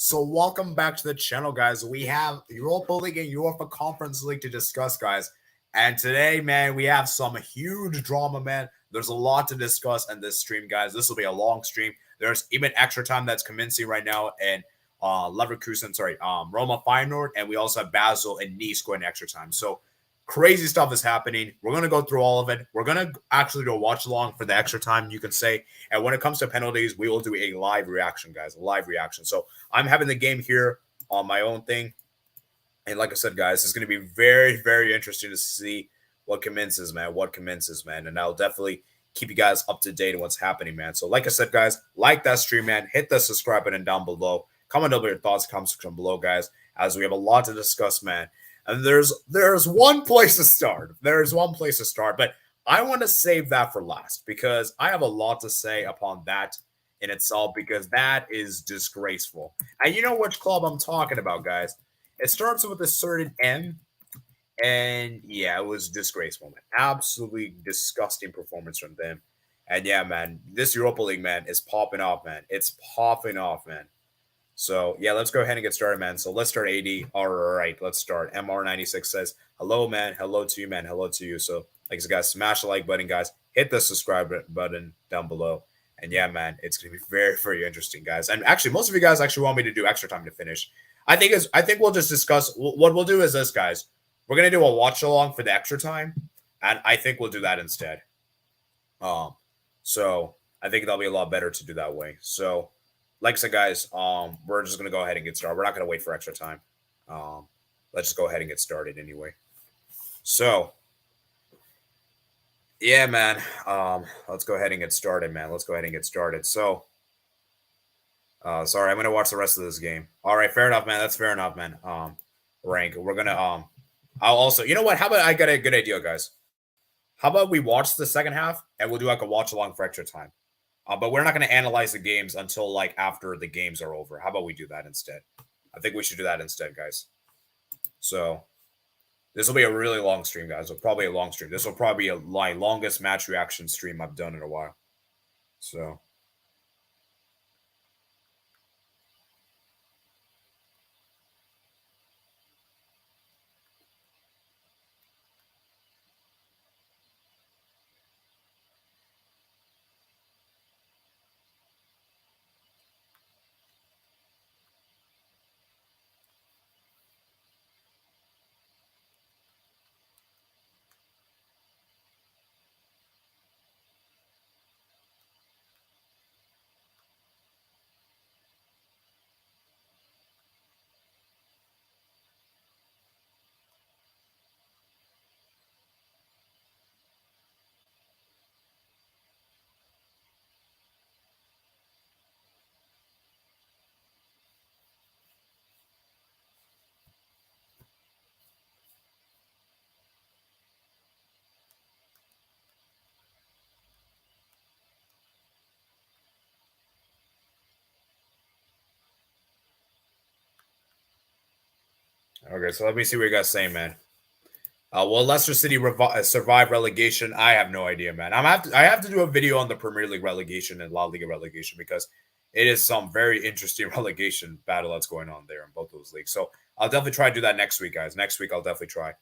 So welcome back to the channel, guys. We have Europa League and UEFA Conference League to discuss, guys. And today, man, we have some huge drama, man. There's a lot to discuss in this stream, guys. This will be a long stream. There's even extra time that's commencing right now, and Leverkusen, Roma Feyenoord, and we also have Basel and Nice going extra time. So crazy stuff is happening. We're going to go through all of it. We're going to actually do a watch along for the extra time, you can say. And when it comes to penalties, we will do a live reaction, guys, a live reaction. So I'm having the game here on my own thing. And like I said, guys, it's going to be very, very interesting to see what commences, man. And I'll definitely keep you guys up to date on what's happening, man. So like I said, guys, like that stream, man. Hit the subscribe button down below. Comment over your thoughts, comment section below, guys, as we have a lot to discuss, man. And there's one place to start. There's one place to start, but I want to save that for last because I have a lot to say upon that in itself because that is disgraceful. And you know which club I'm talking about, guys. It starts with a certain M, and yeah, it was disgraceful, man. Absolutely disgusting performance from them. And yeah, man, this Europa League, man, is popping off, man. It's popping off, man. So, yeah, let's go ahead and get started, man. So, let's start AD. All right, let's start. MR96 says, hello, man. Hello to you, man. Hello to you. So, like I said, guys, smash the like button, guys. Hit the subscribe button down below. And, yeah, man, it's going to be very, very interesting, guys. And actually, most of you guys actually want me to do extra time to finish. I think we'll just discuss. What we'll do is this, guys. We're going to do a watch-along for the extra time. And I think we'll do that instead. So, I think that'll be a lot better to do that way. So, like I said, guys, we're just going to go ahead and get started. We're not going to wait for extra time. Let's just go ahead and get started anyway. So, yeah, man, let's go ahead and get started, man. Let's go ahead and get started. So, sorry, I'm going to watch the rest of this game. All right, fair enough, man. That's fair enough, man. Rank. We're going to, I'll also, you know what? How about I got a good idea, guys? How about we watch the second half and we'll do like a watch along for extra time? But we're not going to analyze the games until like after the games are over. How about we do that instead? I think we should do that instead, guys. So this will be a really long stream, guys. It'll probably be a long stream. This will probably be my longest match reaction stream I've done in a while. So. Okay, so let me see what you guys saying, man. Will Leicester City survive relegation? I have no idea, man. I have to do a video on the Premier League relegation and La Liga relegation because it is some very interesting relegation battle that's going on there in both those leagues. So I'll definitely try to do that next week, guys. Next week I'll definitely try.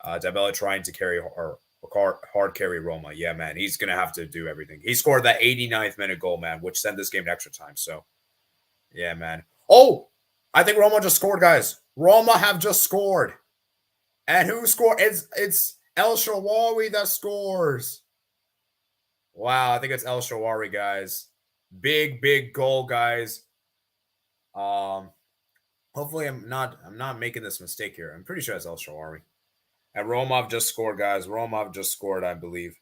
Dabella trying to carry or hard carry Roma. Yeah, man, he's gonna have to do everything. He scored that 89th minute goal, man, which sent this game to extra time. So, yeah, man. Oh, I think Roma just scored, guys. Roma have just scored. And who scored? It's El Shaarawy that scores. Wow, I think it's El Shaarawy, guys. Big goal, guys. Hopefully I'm not making this mistake here. I'm pretty sure it's El Shaarawy. And Romov just scored, guys. Romov just scored, I believe.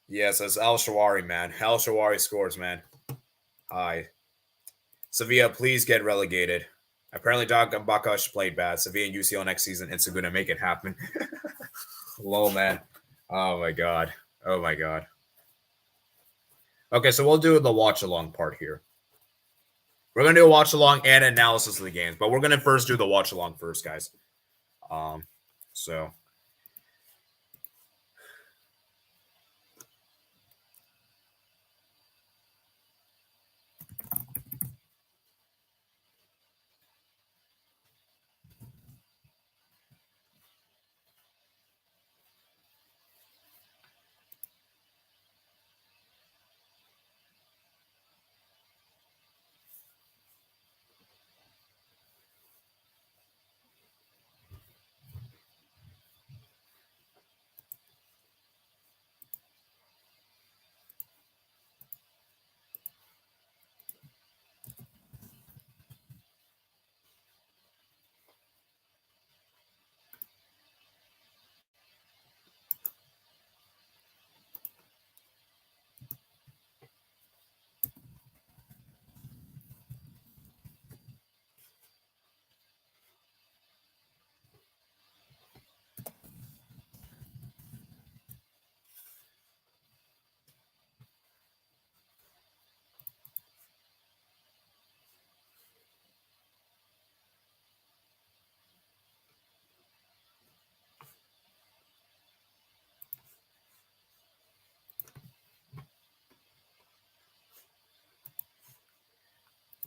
Yes, it's El Shaarawy, man. El Shaarawy scores, man. Hi. Sevilla, please get relegated. Apparently, Doug Bakash played bad. Sevilla and UCL next season. It's going to make it happen. Lol, man. Oh, my God. Oh, my God. Okay, so we'll do the watch-along part here. We're going to do a watch-along and analysis of the games, but we're going to first do the watch-along first, guys. So...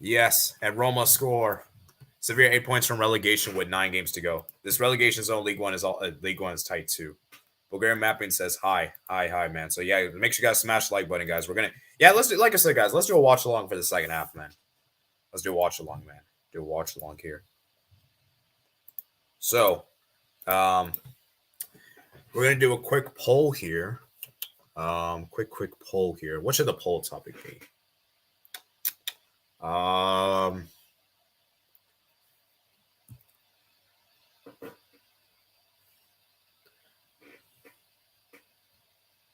Yes, and Roma score. Sevilla 8 points from relegation with 9 games to go. This relegation zone League One is tight too. Bulgarian Mapping says hi, man. So yeah, make sure you guys smash the like button, guys. We're gonna let's do, like I said, guys. Let's do a watch along for the second half, man. Let's do a watch along, man. Do a watch along here. So, we're gonna do a quick poll here. Quick poll here. What should the poll topic be?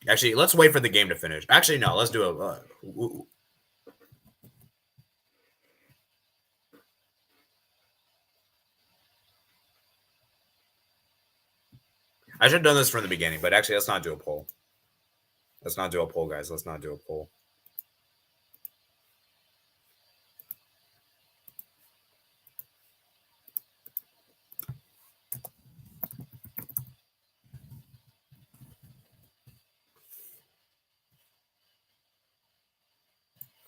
Actually, let's wait for the game to finish. Actually, no, let's do a. I should have done this from the beginning, but actually, let's not do a poll. Let's not do a poll, guys. Let's not do a poll.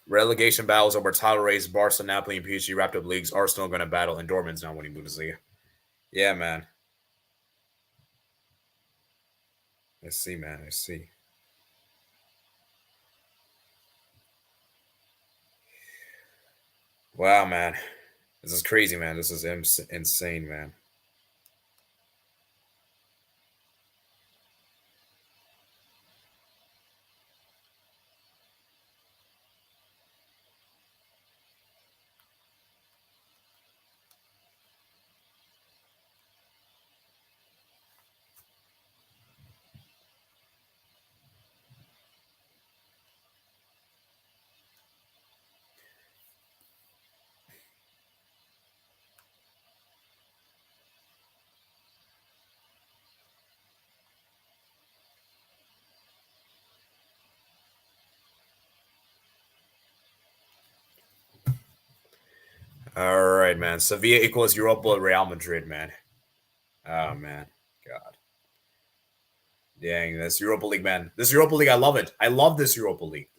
Relegation battles over title race, Barca, Napoli, and PSG wrapped up leagues. Arsenal going to battle, and Dortmund's not winning Bundesliga. Yeah, man. I see, man. I see. Wow, man. This is crazy, man. This is insane, man. All right, man. Sevilla equals Europa Real Madrid, man. Oh, man. God. Dang, this Europa League, man. This Europa League, I love it. I love this Europa League.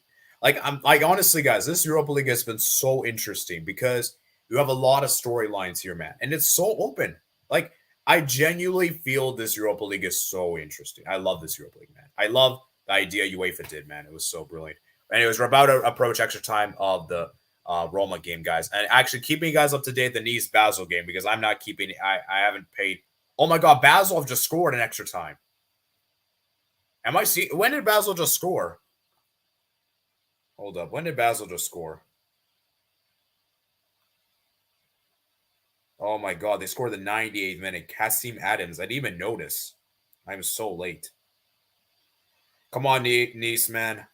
Honestly, guys, this Europa League has been so interesting because you have a lot of storylines here, man. And it's so open. Like, I genuinely feel this Europa League is so interesting. I love this Europa League, man. I love the idea UEFA did, man. It was so brilliant. Anyways, we're about to approach extra time of the Roma game, guys. And actually keeping you guys up to date the Nice Basel game because I'm not keeping I haven't paid. Oh my god, Basel have just scored in extra time. Am I see when did Basel just score? Hold up. When did Basel just score? Oh my god, they scored the 98th minute. Kasim Adams. I didn't even notice. I'm so late. Come on, Nice, man.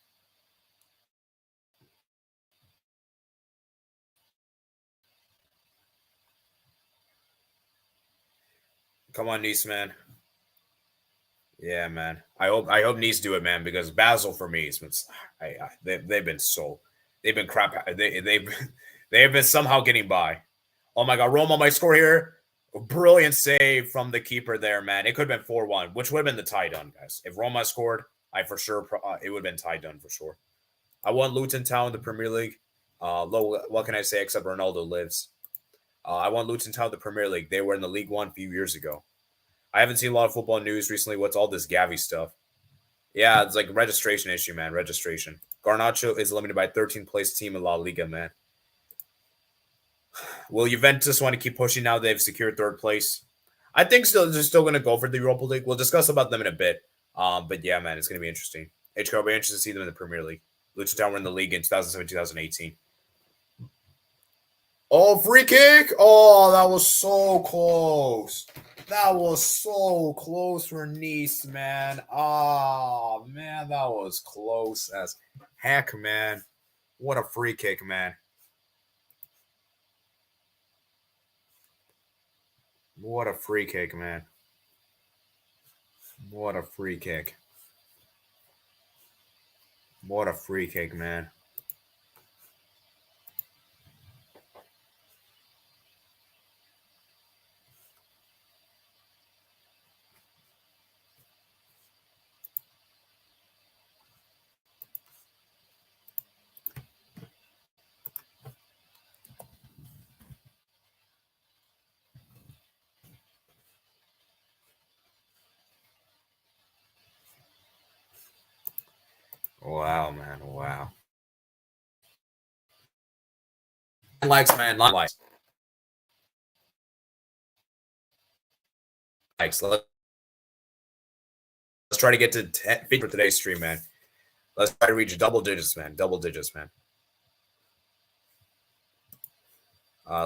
Come on, Nice, man. Yeah, man. I hope Nice do it, man, because Basel for me has been they've been so they've been crap. They've been somehow getting by. Oh my god, Roma might score here. Brilliant save from the keeper there, man. It could have been 4-1, which would have been the tie done, guys. If Roma scored, I for sure it would have been tie done for sure. I want Luton Town, the Premier League. What can I say except Ronaldo lives? I want Luton Town, the Premier League. They were in the League One a few years ago. I haven't seen a lot of football news recently. What's all this Gavi stuff? Yeah, it's like a registration issue, man. Registration. Garnacho is eliminated by 13th place team in La Liga, man. Will Juventus want to keep pushing now they've secured third place? I think they're still going to go for the Europa League. We'll discuss about them in a bit. But yeah, man, it's going to be interesting. HK will be interested to see them in the Premier League. Luton Town were in the league in 2017, 2018. Oh, free kick! Oh, that was so close. That was so close for Nice, man. Oh, man, that was close as heck, man. What a free kick, man. What a free kick, man. What a free kick. What a free kick, man. Wow, man. Wow. Likes, man. Likes. Likes. Let's try to get to 10 for today's stream, man. Let's try to reach double digits, man. Double digits, man.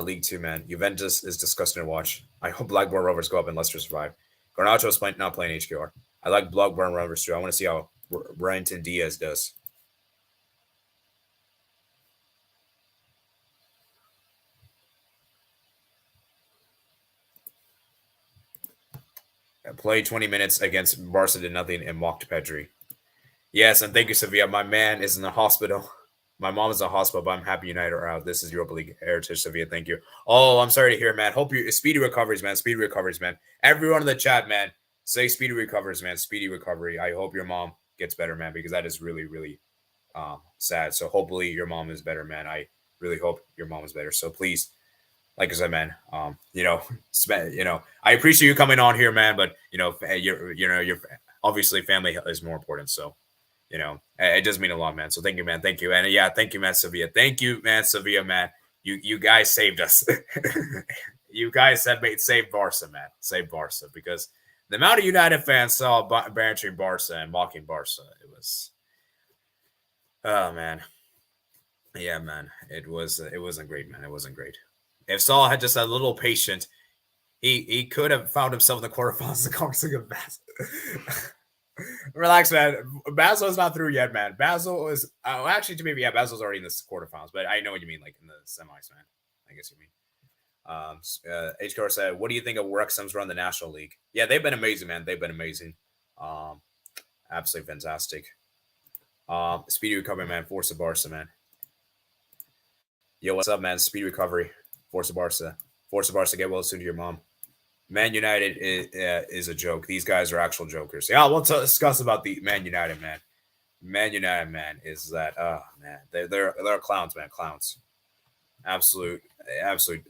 League 2, man. Juventus is disgusting to watch. I hope Blackburn Rovers go up and Leicester survive. Garnacho's not playing HQR. I like Blackburn Rovers too. I want to see how Brenton Diaz does. I played 20 minutes against Barca, did nothing, and mocked Pedri. Yes, and thank you, Sevilla. My man is in the hospital. My mom is in the hospital, but I'm happy United are out. This is Europa League Heritage, Sevilla. Thank you. Oh, I'm sorry to hear, man. Hope you speedy recoveries, man. Speedy recoveries, man. Everyone in the chat, man, say speedy recoveries, man. Speedy recovery. I hope your mom gets better, man, because that is really, really sad. So hopefully your mom is better, man. I really hope your mom is better. So please, like I said, man, I appreciate you coming on here, man. But your obviously family is more important. So, it does mean a lot, man. So thank you, man. Thank you. And yeah, thank you, man, Sevilla. Thank you, man, Sevilla, man. You guys saved us. You guys have saved Barca, man. Saved Barca, because the amount of United fans saw bantering Barca and mocking Barca, it was, oh man. Yeah, man. It wasn't great, man. It wasn't great. If Saul had just a little patient, he could have found himself in the quarterfinals of the Conference League of Basel. Relax, man. Basil's not through yet, man. Basel is actually, to me, yeah, Basil's already in the quarterfinals, but I know what you mean, like in the semis, man. I guess you mean. HCR said, "What do you think of Wrexham's run the National League?" Yeah, they've been amazing, man. They've been amazing. Absolutely fantastic. Speedy recovery, man. Forza Barca, man. Yo, what's up, man? Speedy recovery. Forza Barca. Forza Barca, get well soon to your mom. Man United is a joke. These guys are actual jokers. Yeah, we'll discuss about the Man United, man. Man United, man, is that man, they're clowns, man, clowns. Absolute.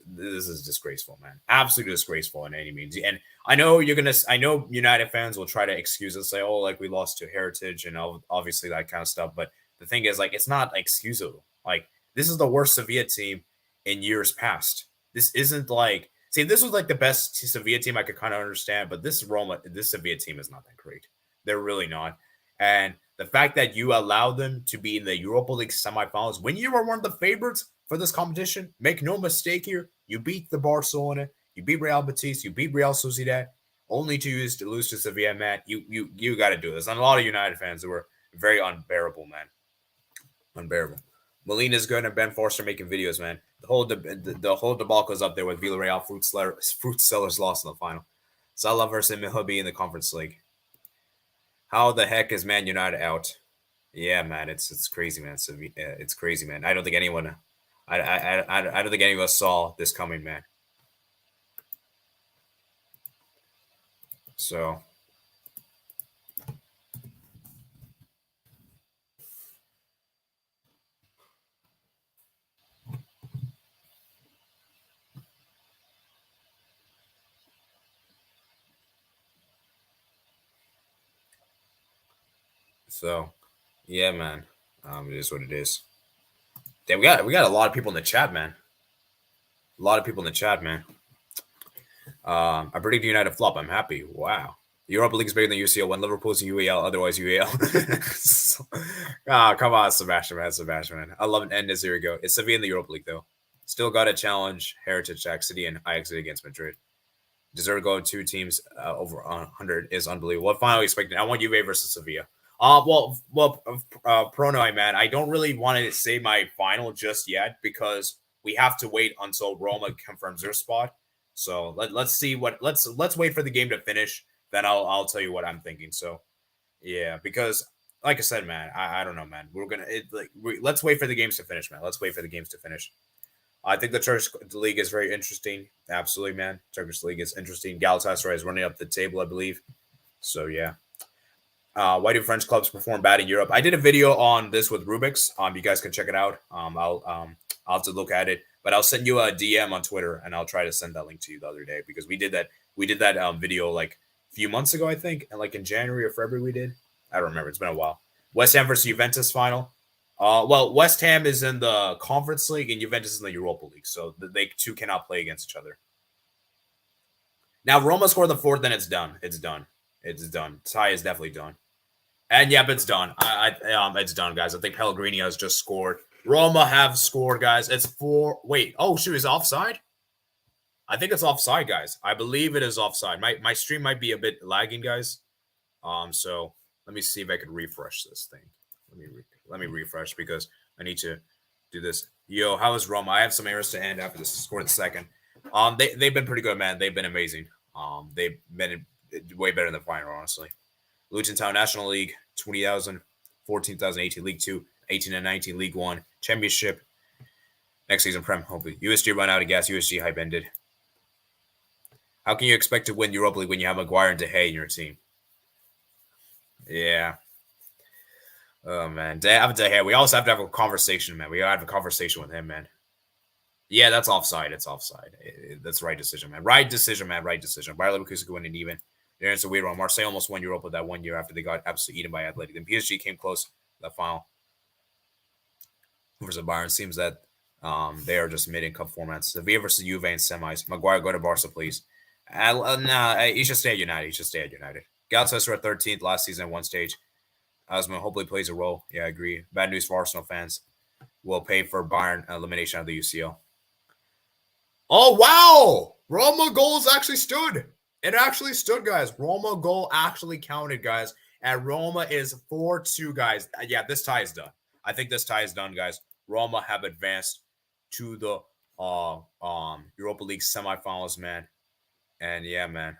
This is disgraceful, man. Absolutely disgraceful in any means. And I know United fans will try to excuse us, say, oh, like we lost to Heritage and obviously that kind of stuff. But the thing is, like, it's not excusable. Like, this is the worst Sevilla team in years past. This isn't like, see, this was like the best Sevilla team I could kind of understand, but this Sevilla team is not that great. They're really not. And the fact that you allowed them to be in the Europa League semifinals when you were one of the favorites for this competition, make no mistake here, you beat the Barcelona, you beat Real Betis, you beat Real Sociedad, only to lose to Sevilla, man. You got to do this. And a lot of United fans who were very unbearable, man. Unbearable. Molina's good and Ben Forster making videos, man. The whole debacle is up there with Villarreal fruit sellers lost in the final. Salah versus Milhabi in the Conference League. How the heck is Man United out? Yeah, man, it's crazy, man. It's crazy, man. I don't think anyone, I don't think any of us saw this coming, man. So. So, yeah, man. It is what it is. Damn, we got a lot of people in the chat, man. A lot of people in the chat, man. I predict United flop. I'm happy. Wow. Europa League is bigger than UCL. When Liverpool's in UEL, otherwise UEL. Come on, Sebastian, man. I love it. And here we go. It's Sevilla in the Europa League, though. Still got to challenge Heritage, Jack City, and Ajax against Madrid. Deserve to go 2 teams over 100 is unbelievable. What final expected? I want Juve versus Sevilla. Pronoy, man, I don't really want to say my final just yet because we have to wait until Roma confirms their spot. So let's see let's wait for the game to finish. Then I'll tell you what I'm thinking. So yeah, because like I said, man, I don't know, man. Let's wait for the games to finish, man. Let's wait for the games to finish. I think the Turkish league is very interesting. Absolutely, man. Turkish league is interesting. Galatasaray is running up the table, I believe. So yeah. Why do French clubs perform bad in Europe? I did a video on this with Rubik's. You guys can check it out. I'll have to look at it, but I'll send you a DM on Twitter and I'll try to send that link to you the other day because we did that video like a few months ago, I think, and like in January or February we did. I don't remember. It's been a while, West Ham versus Juventus final. Well, West Ham is in the Conference League and Juventus is in the Europa League, so they two cannot play against each other. Now, Roma scored the fourth, then it's done. It's done. It's done. Tie is definitely done. And yep, it's done. It's done, guys. I think Pellegrini has just scored. Roma have scored, guys. It's 4. Wait. Oh, shoot. Is it offside? I think it's offside, guys. I believe it is offside. My stream might be a bit lagging, guys. So let me see if I could refresh this thing. Let me refresh because I need to do this. Yo, how is Roma? I have some errors to end after this score in the second. They've been pretty good, man. They've been amazing. They've been way better than the final, honestly. Luton Town National League, 20,000, 14,000, 18 League 2, 18 and 19 League 1, Championship. Next season, Prem, hopefully. USG run out of gas. USG hype ended. How can you expect to win Europa League when you have Maguire and De Gea in your team? Yeah. Oh, man. De Gea. We also have to have a conversation, man. We got to have a conversation with him, man. Yeah, that's offside. It's offside. That's the right decision, man. Right decision, man. Right decision. Bayer Leverkusen could win it even. It's a weird one. Marseille almost won Europa that 1 year after they got absolutely eaten by Athletic. Then PSG came close to that final. Versus Bayern. Seems that they are just mid in cup formats. Sevilla versus Juve in semis. Maguire, go to Barca, please. He should stay at United. He should stay at United. Galatasaray 13th last season at one stage. Osman hopefully plays a role. Yeah, I agree. Bad news for Arsenal fans. Will pay for Bayern elimination of the UCL. Oh, wow! Roma goals actually stood. It actually stood, guys. Roma goal actually counted, guys. And Roma is 4-2, guys. Yeah, this tie is done. I think this tie is done, guys. Roma have advanced to the Europa League semifinals, man. And yeah, man.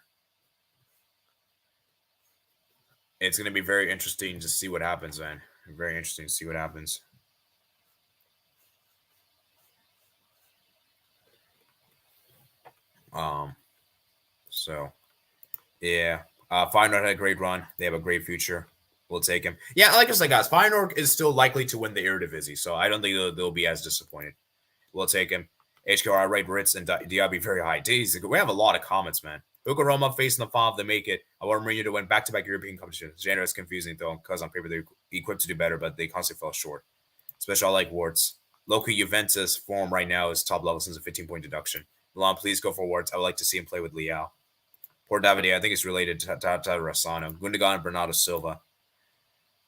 It's going to be very interesting to see what happens, man. Very interesting to see what happens. So yeah. Feyenoord had a great run. They have a great future. We'll take him. Yeah, like I said, guys, Feyenoord is still likely to win the Eredivisie, so I don't think they'll be as disappointed. We'll take him. HKR, right, Ritz, and Diaby very high. Jeez, we have a lot of comments, man. Uecl Roma facing the final if they make it. I want Mourinho to win back-to-back European competitions. January is confusing, though, because on paper they're equipped to do better, but they constantly fell short. Especially I like Warts. Local Juventus form right now is top level since a 15-point deduction. Milan, please go for Warts. I would like to see him play with Leao. Poor Davide, I think it's related to Rassano. Gundogan and Bernardo Silva.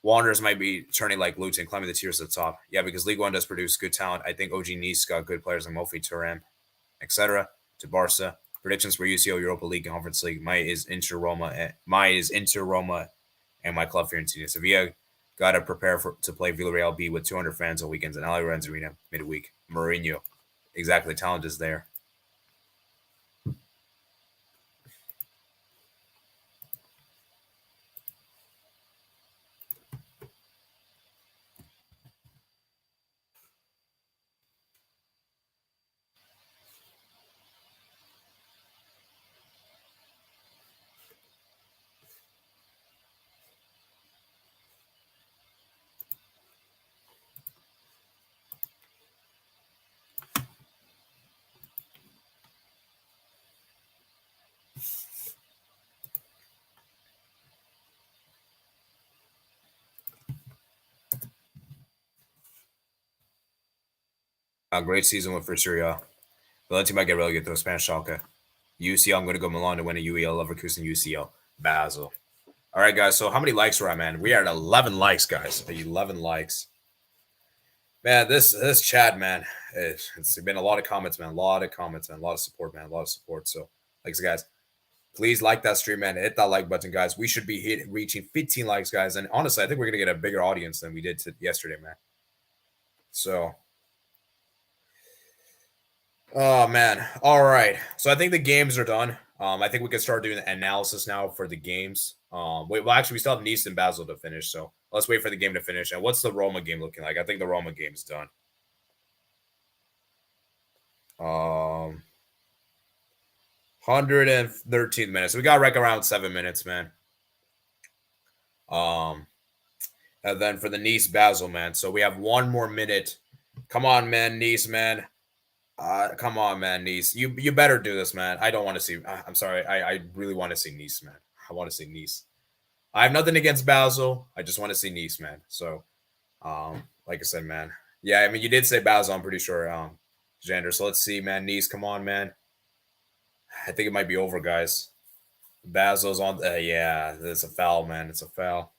Wanderers might be turning like Luton, climbing the tiers to the top. Yeah, because League One does produce good talent. I think OG Nice got good players like Mofi, Turam, etc. To Barca. Predictions for UCL, Europa League, Conference League. My is Inter Roma, and my club Fiorentina. Sevilla got to prepare to play Villarreal B with 200 fans on weekends and Allianz Arena midweek. Mourinho, exactly. Talent is there. A great season with Furia. Valencia might get relegated to a Spanish Schalke. UCL, I'm going to go Milan to win a UEL, Leverkusen, UCL, Basel. All right, guys. So how many likes are at, man? We are at 11 likes, guys. 11 likes. Man, this chat, man, it's been a lot of comments, man. A lot of comments, man. A lot of support, man. A lot of support. So, thanks, guys. Please like that stream, man. Hit that like button, guys. We should be reaching 15 likes, guys. And honestly, I think we're going to get a bigger audience than we did yesterday, man. So, oh, man. All right. So, I think the games are done. I think we can start doing the analysis now for the games. Actually, we still have Nice and Basel to finish, so let's wait for the game to finish. And what's the Roma game looking like? I think the Roma game is done. 113 minutes. So we got like around 7 minutes, man. And then for the Nice Basel, man. So we have 1 more minute. Come on, man, Nice, man. Come on, man, Nice. You better do this, man. I don't want to see. I'm sorry. I really want to see Nice, man. I want to see Nice. I have nothing against Basel. I just want to see Nice, man. So, like I said, man. Yeah, I mean, you did say Basel. I'm pretty sure, Jander. So let's see, man. Nice, come on, man. I think it might be over, guys. Basil's on. Yeah, it's a foul, man. It's a foul.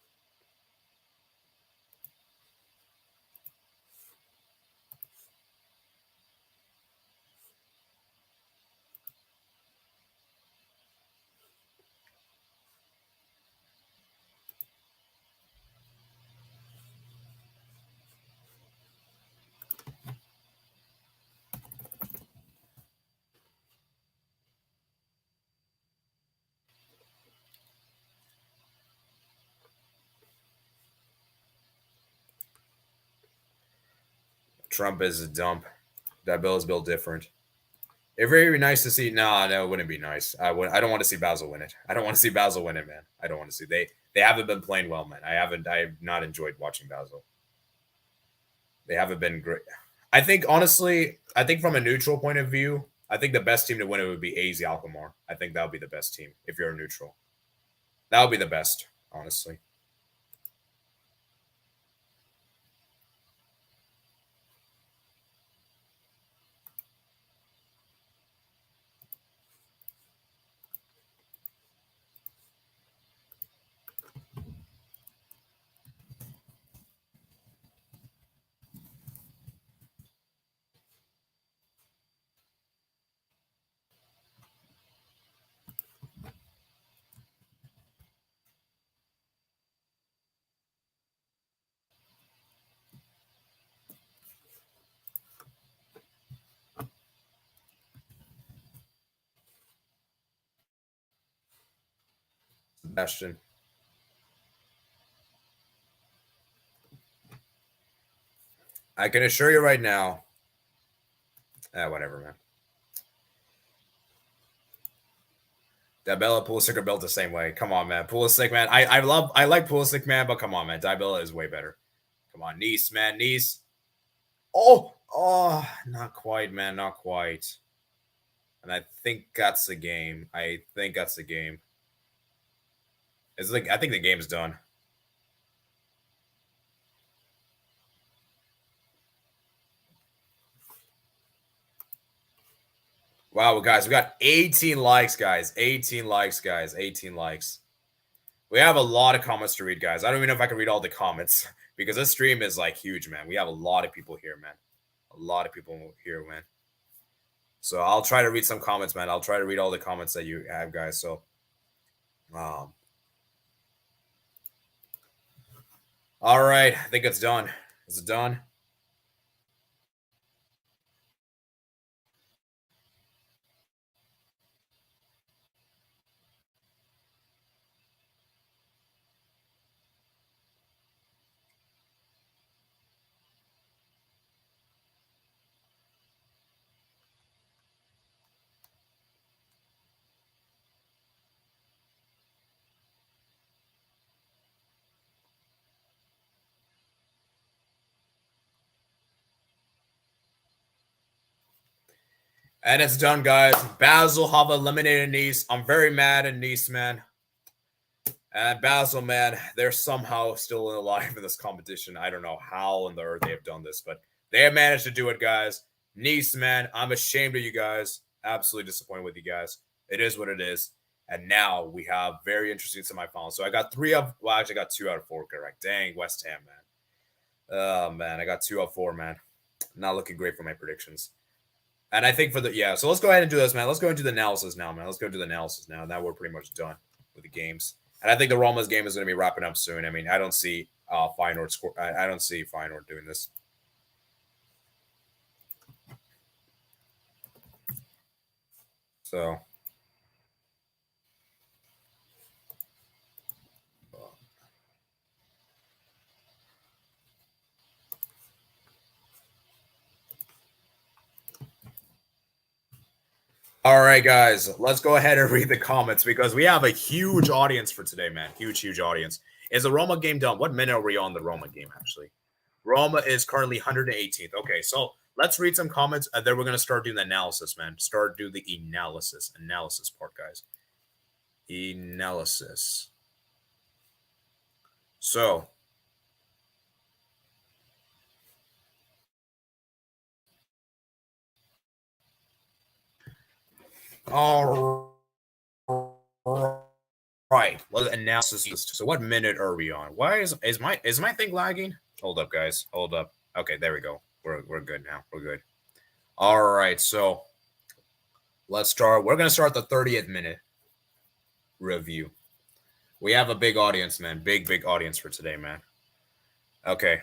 Trump is a dump. That bill is built different. It'd very be nice to see. No, it wouldn't be nice. I would. I don't want to see Basel win it. I don't want to see Basel win it, man. I don't want to see. They haven't been playing well, man. I haven't. I have not enjoyed watching Basel. They haven't been great. I think honestly, I think from a neutral point of view, I think the best team to win it would be AZ Alkmaar. I think that would be the best team if you're a neutral. That would be the best, honestly. Sebastian. I can assure you right now. Whatever, man. Dybala, Pulisic are built the same way. Come on, man. Pulisic, man. I like Pulisic, man, but come on, man. Dybala is way better. Come on, Nice, man. Nice. Oh, not quite, man. Not quite. And I think that's the game. I think that's the game. It's like I think the game's done. Wow, guys, we got 18 likes, guys. 18 likes, guys. 18 likes. We have a lot of comments to read, guys. I don't even know if I can read all the comments because this stream is like huge, man. We have a lot of people here, man. A lot of people here, man. So I'll try to read some comments, man. I'll try to read all the comments that you have, guys. So, all right. I think it's done. Is it done? And it's done, guys. Basel have eliminated Nice. I'm very mad at Nice, man. And Basel, man, they're somehow still alive in this competition. I don't know how on the earth they have done this, but they have managed to do it, guys. Nice, man, I'm ashamed of you guys. Absolutely disappointed with you guys. It is what it is. And now we have very interesting semifinals. So I got I got 2 out of 4 correct. Dang, West Ham, man. Oh, man, I got 2 out of 4, man. Not looking great for my predictions. And I think so let's go ahead and do this, man. Let's go into the analysis now, man. Let's go into the analysis now. Now we're pretty much done with the games. And I think the Roma's game is going to be wrapping up soon. I mean, I don't see Feyenoord score. I don't see Feyenoord doing this. So, all right, guys, let's go ahead and read the comments because we have a huge audience for today, man. Huge audience. Is the Roma game done? What minute are we on the Roma game, actually? Roma is currently 118th. Okay, so let's read some comments, and then we're going to start doing the analysis, man. Start do the analysis part, guys. Analysis. So, all right, let's analysis. So, what minute are we on? Why is my thing lagging? Hold up, guys. Hold up. Okay, there we go. We're good now. We're good. All right, so let's start. We're gonna start the 30th minute review. We have a big audience, man. Big audience for today, man. Okay,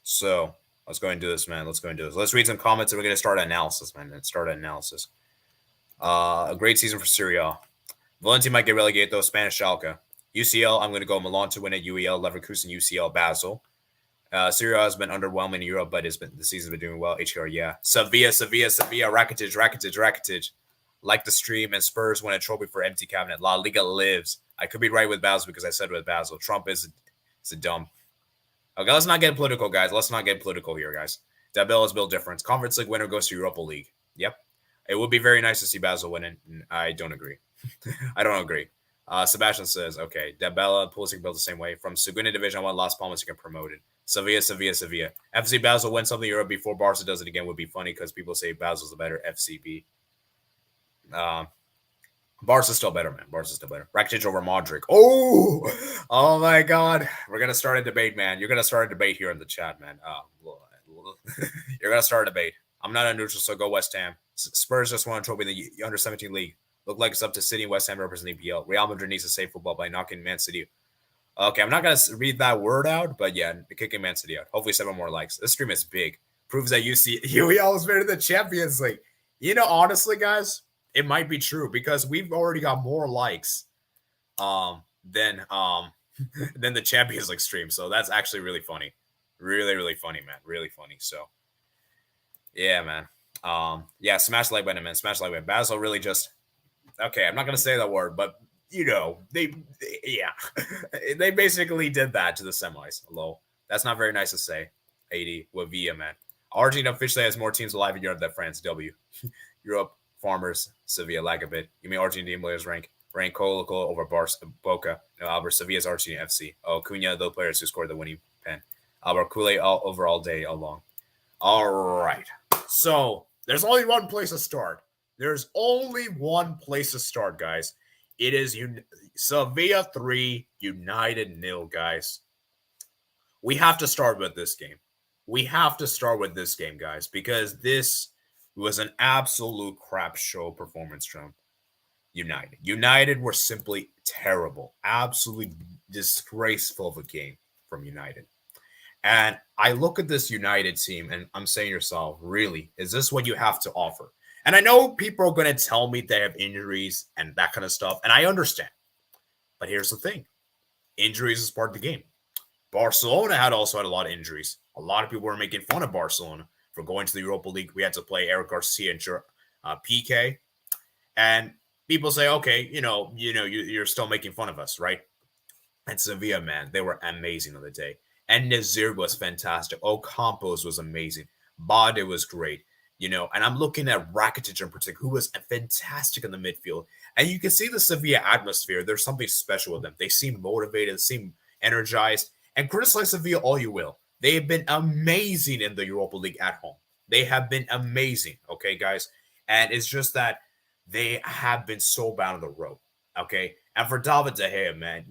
so let's go and do this, man. Let's go and do this. Let's read some comments, and we're gonna start analysis, man. Let's start analysis. A great season for Serie A. Valencia might get relegated though. Spanish Schalke. UCL, I'm going to go Milan to win it. UEL, Leverkusen, UCL, Basel. Serie A has been underwhelming in Europe, but the season's been doing well. HKR, yeah. Sevilla, Rakitic. Like the stream, and Spurs win a trophy for empty cabinet. La Liga lives. I could be right with Basel because I said with Basel. Trump is a dumb. Okay, let's not get political, guys. Let's not get political here, guys. Dabell is built difference. Conference League winner goes to Europa League. Yep. It would be very nice to see Basel winning. I don't agree. I don't agree. Sebastian says, okay, Dabella, Pulisic built the same way. From Segunda Division 1, Las Palmas to get promoted. Sevilla. FC Basel win something in Europe before Barca does it again would be funny because people say Basel's the better FCB. Barca's still better, man. Barca's still better. Rakitic over Modric. Oh my God. We're going to start a debate, man. You're going to start a debate here in the chat, man. You're going to start a debate. I'm not a neutral, so go West Ham. Spurs just won a trophy in the Under-17 league. Look like it's up to City and West Ham representing EPL. Real Madrid needs to save football by knocking Man City. Okay, I'm not going to read that word out, but yeah, kicking Man City out. Hopefully 7 more likes. This stream is big. Proves that UEL is better than the Champions League. You know, honestly, guys, it might be true because we've already got more likes than the Champions League stream. So that's actually really funny. Really funny, man. Really funny. So, yeah, man. Yeah, smash like button, man. Smash like button. Basel really just okay. I'm not gonna say that word, but you know they they basically did that to the semis. Hello, that's not very nice to say. 80 with Villa, man. Argentina officially has more teams alive in Europe than France. W. Europe Farmers Sevilla lag a bit. You mean Argentine players rank Colo over Boca. No, Albert Sevilla's Argentina FC. Oh, Cunha, the players who scored the winning pen. Albert Kool-Aid all day, all long. All right. So there's only one place to start. There's only one place to start, guys. It is Sevilla 3, United 0, guys. We have to start with this game. We have to start with this game, guys, because this was an absolute crap show performance from United. United were simply terrible. Absolutely disgraceful of a game from United. And I look at this United team and I'm saying to yourself, really, is this what you have to offer? And I know people are going to tell me they have injuries and that kind of stuff. And I understand. But here's the thing. Injuries is part of the game. Barcelona also had a lot of injuries. A lot of people were making fun of Barcelona for going to the Europa League. We had to play Eric Garcia and PK. And people say, okay, you're still making fun of us, right? And Sevilla, man, they were amazing on the day. And Nazir was fantastic. Ocampos was amazing. Bade was great. And I'm looking at Rakitic in particular, who was fantastic in the midfield. And you can see the Sevilla atmosphere. There's something special with them. They seem motivated, they seem energized. And criticize Sevilla all you will. They have been amazing in the Europa League at home. They have been amazing, okay, guys? And it's just that they have been so bad on the road, okay? And for David De Gea, man,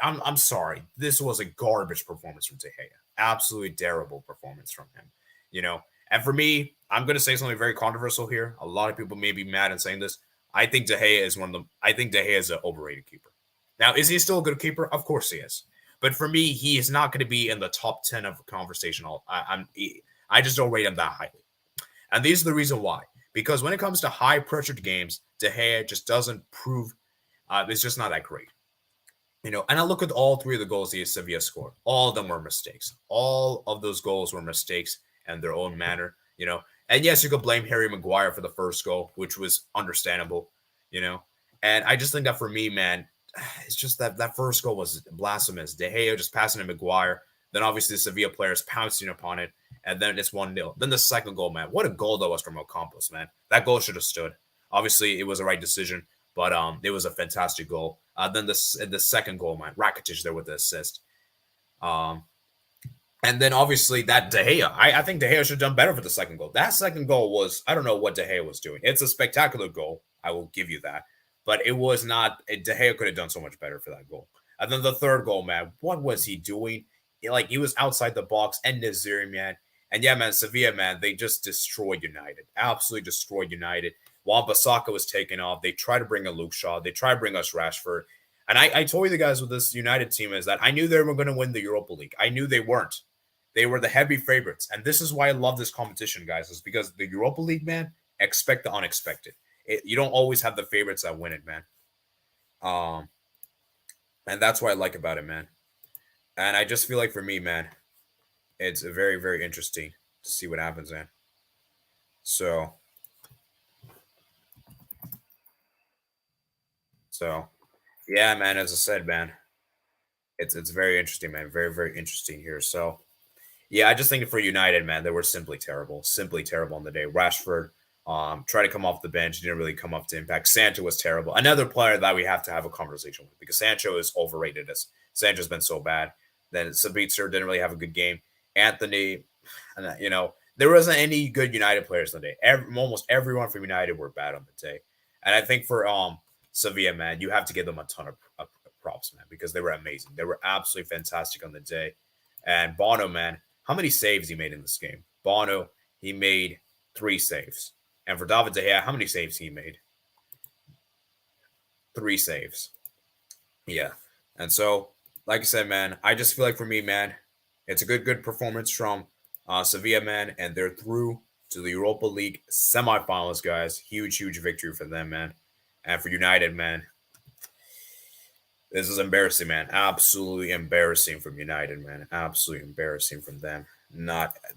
I'm sorry. This was a garbage performance from De Gea. Absolutely terrible performance from him, And for me, I'm going to say something very controversial here. A lot of people may be mad in saying this. I think De Gea is I think De Gea is an overrated keeper. Now, is he still a good keeper? Of course he is. But for me, he is not going to be in the top 10 of conversation. I just don't rate him that highly. And these are the reason why. Because when it comes to high-pressured games, De Gea just doesn't prove it's just not that great. And I look at all 3 of the goals the Sevilla scored. All of them were mistakes. All of those goals were mistakes in their own manner, And yes, you could blame Harry Maguire for the first goal, which was understandable, And I just think that for me, man, it's just that first goal was blasphemous. De Gea just passing to Maguire. Then obviously the Sevilla players pouncing upon it. And then it's 1-0. Then the second goal, man. What a goal that was from Ocampos, man. That goal should have stood. Obviously, it was the right decision. But it was a fantastic goal. Then the second goal, man. Rakitic there with the assist. Um, and then obviously that De Gea, I think De Gea should have done better for the second goal. That second goal was, I don't know what De Gea was doing. It's a spectacular goal. I will give you that. But it was not, De Gea could have done so much better for that goal. And then the third goal, man, what was he doing? Like, he was outside the box and Naziri, man. And yeah, man, Sevilla, man, they just destroyed United. Absolutely destroyed United. While Basaka was taken off, they tried to bring a Luke Shaw. They tried to bring us Rashford. And I told you the guys with this United team is that I knew they were going to win the Europa League. I knew they weren't. They were the heavy favorites. And this is why I love this competition, guys, is because the Europa League, man, expect the unexpected. You don't always have the favorites that win it, man. And that's what I like about it, man. And I just feel like for me, man, it's very, very interesting to see what happens, man. So yeah, man, as I said, man, it's very interesting, man. Very, very interesting here. So yeah, I just think for United, man, they were simply terrible on the day. Rashford tried to come off the bench, didn't really come up to impact. Sancho was terrible. Another player that we have to have a conversation with because Sancho is overrated. As Sancho's been so bad. Then Sabitzer didn't really have a good game. Anthony, there wasn't any good United players on the day. Almost everyone from United were bad on the day. And I think for Sevilla, man, you have to give them a ton of props, man, because they were amazing. They were absolutely fantastic on the day. And Bono, man, how many saves he made in this game? Bono, he made 3 saves. And for David De Gea, how many saves he made? 3 saves. Yeah. And so, like I said, man, I just feel like for me, man, it's a good performance from Sevilla, man, and they're through to the Europa League semifinals, guys. Huge victory for them, man. And for United, man, this is embarrassing, man. Absolutely embarrassing from United, man. Absolutely embarrassing from them.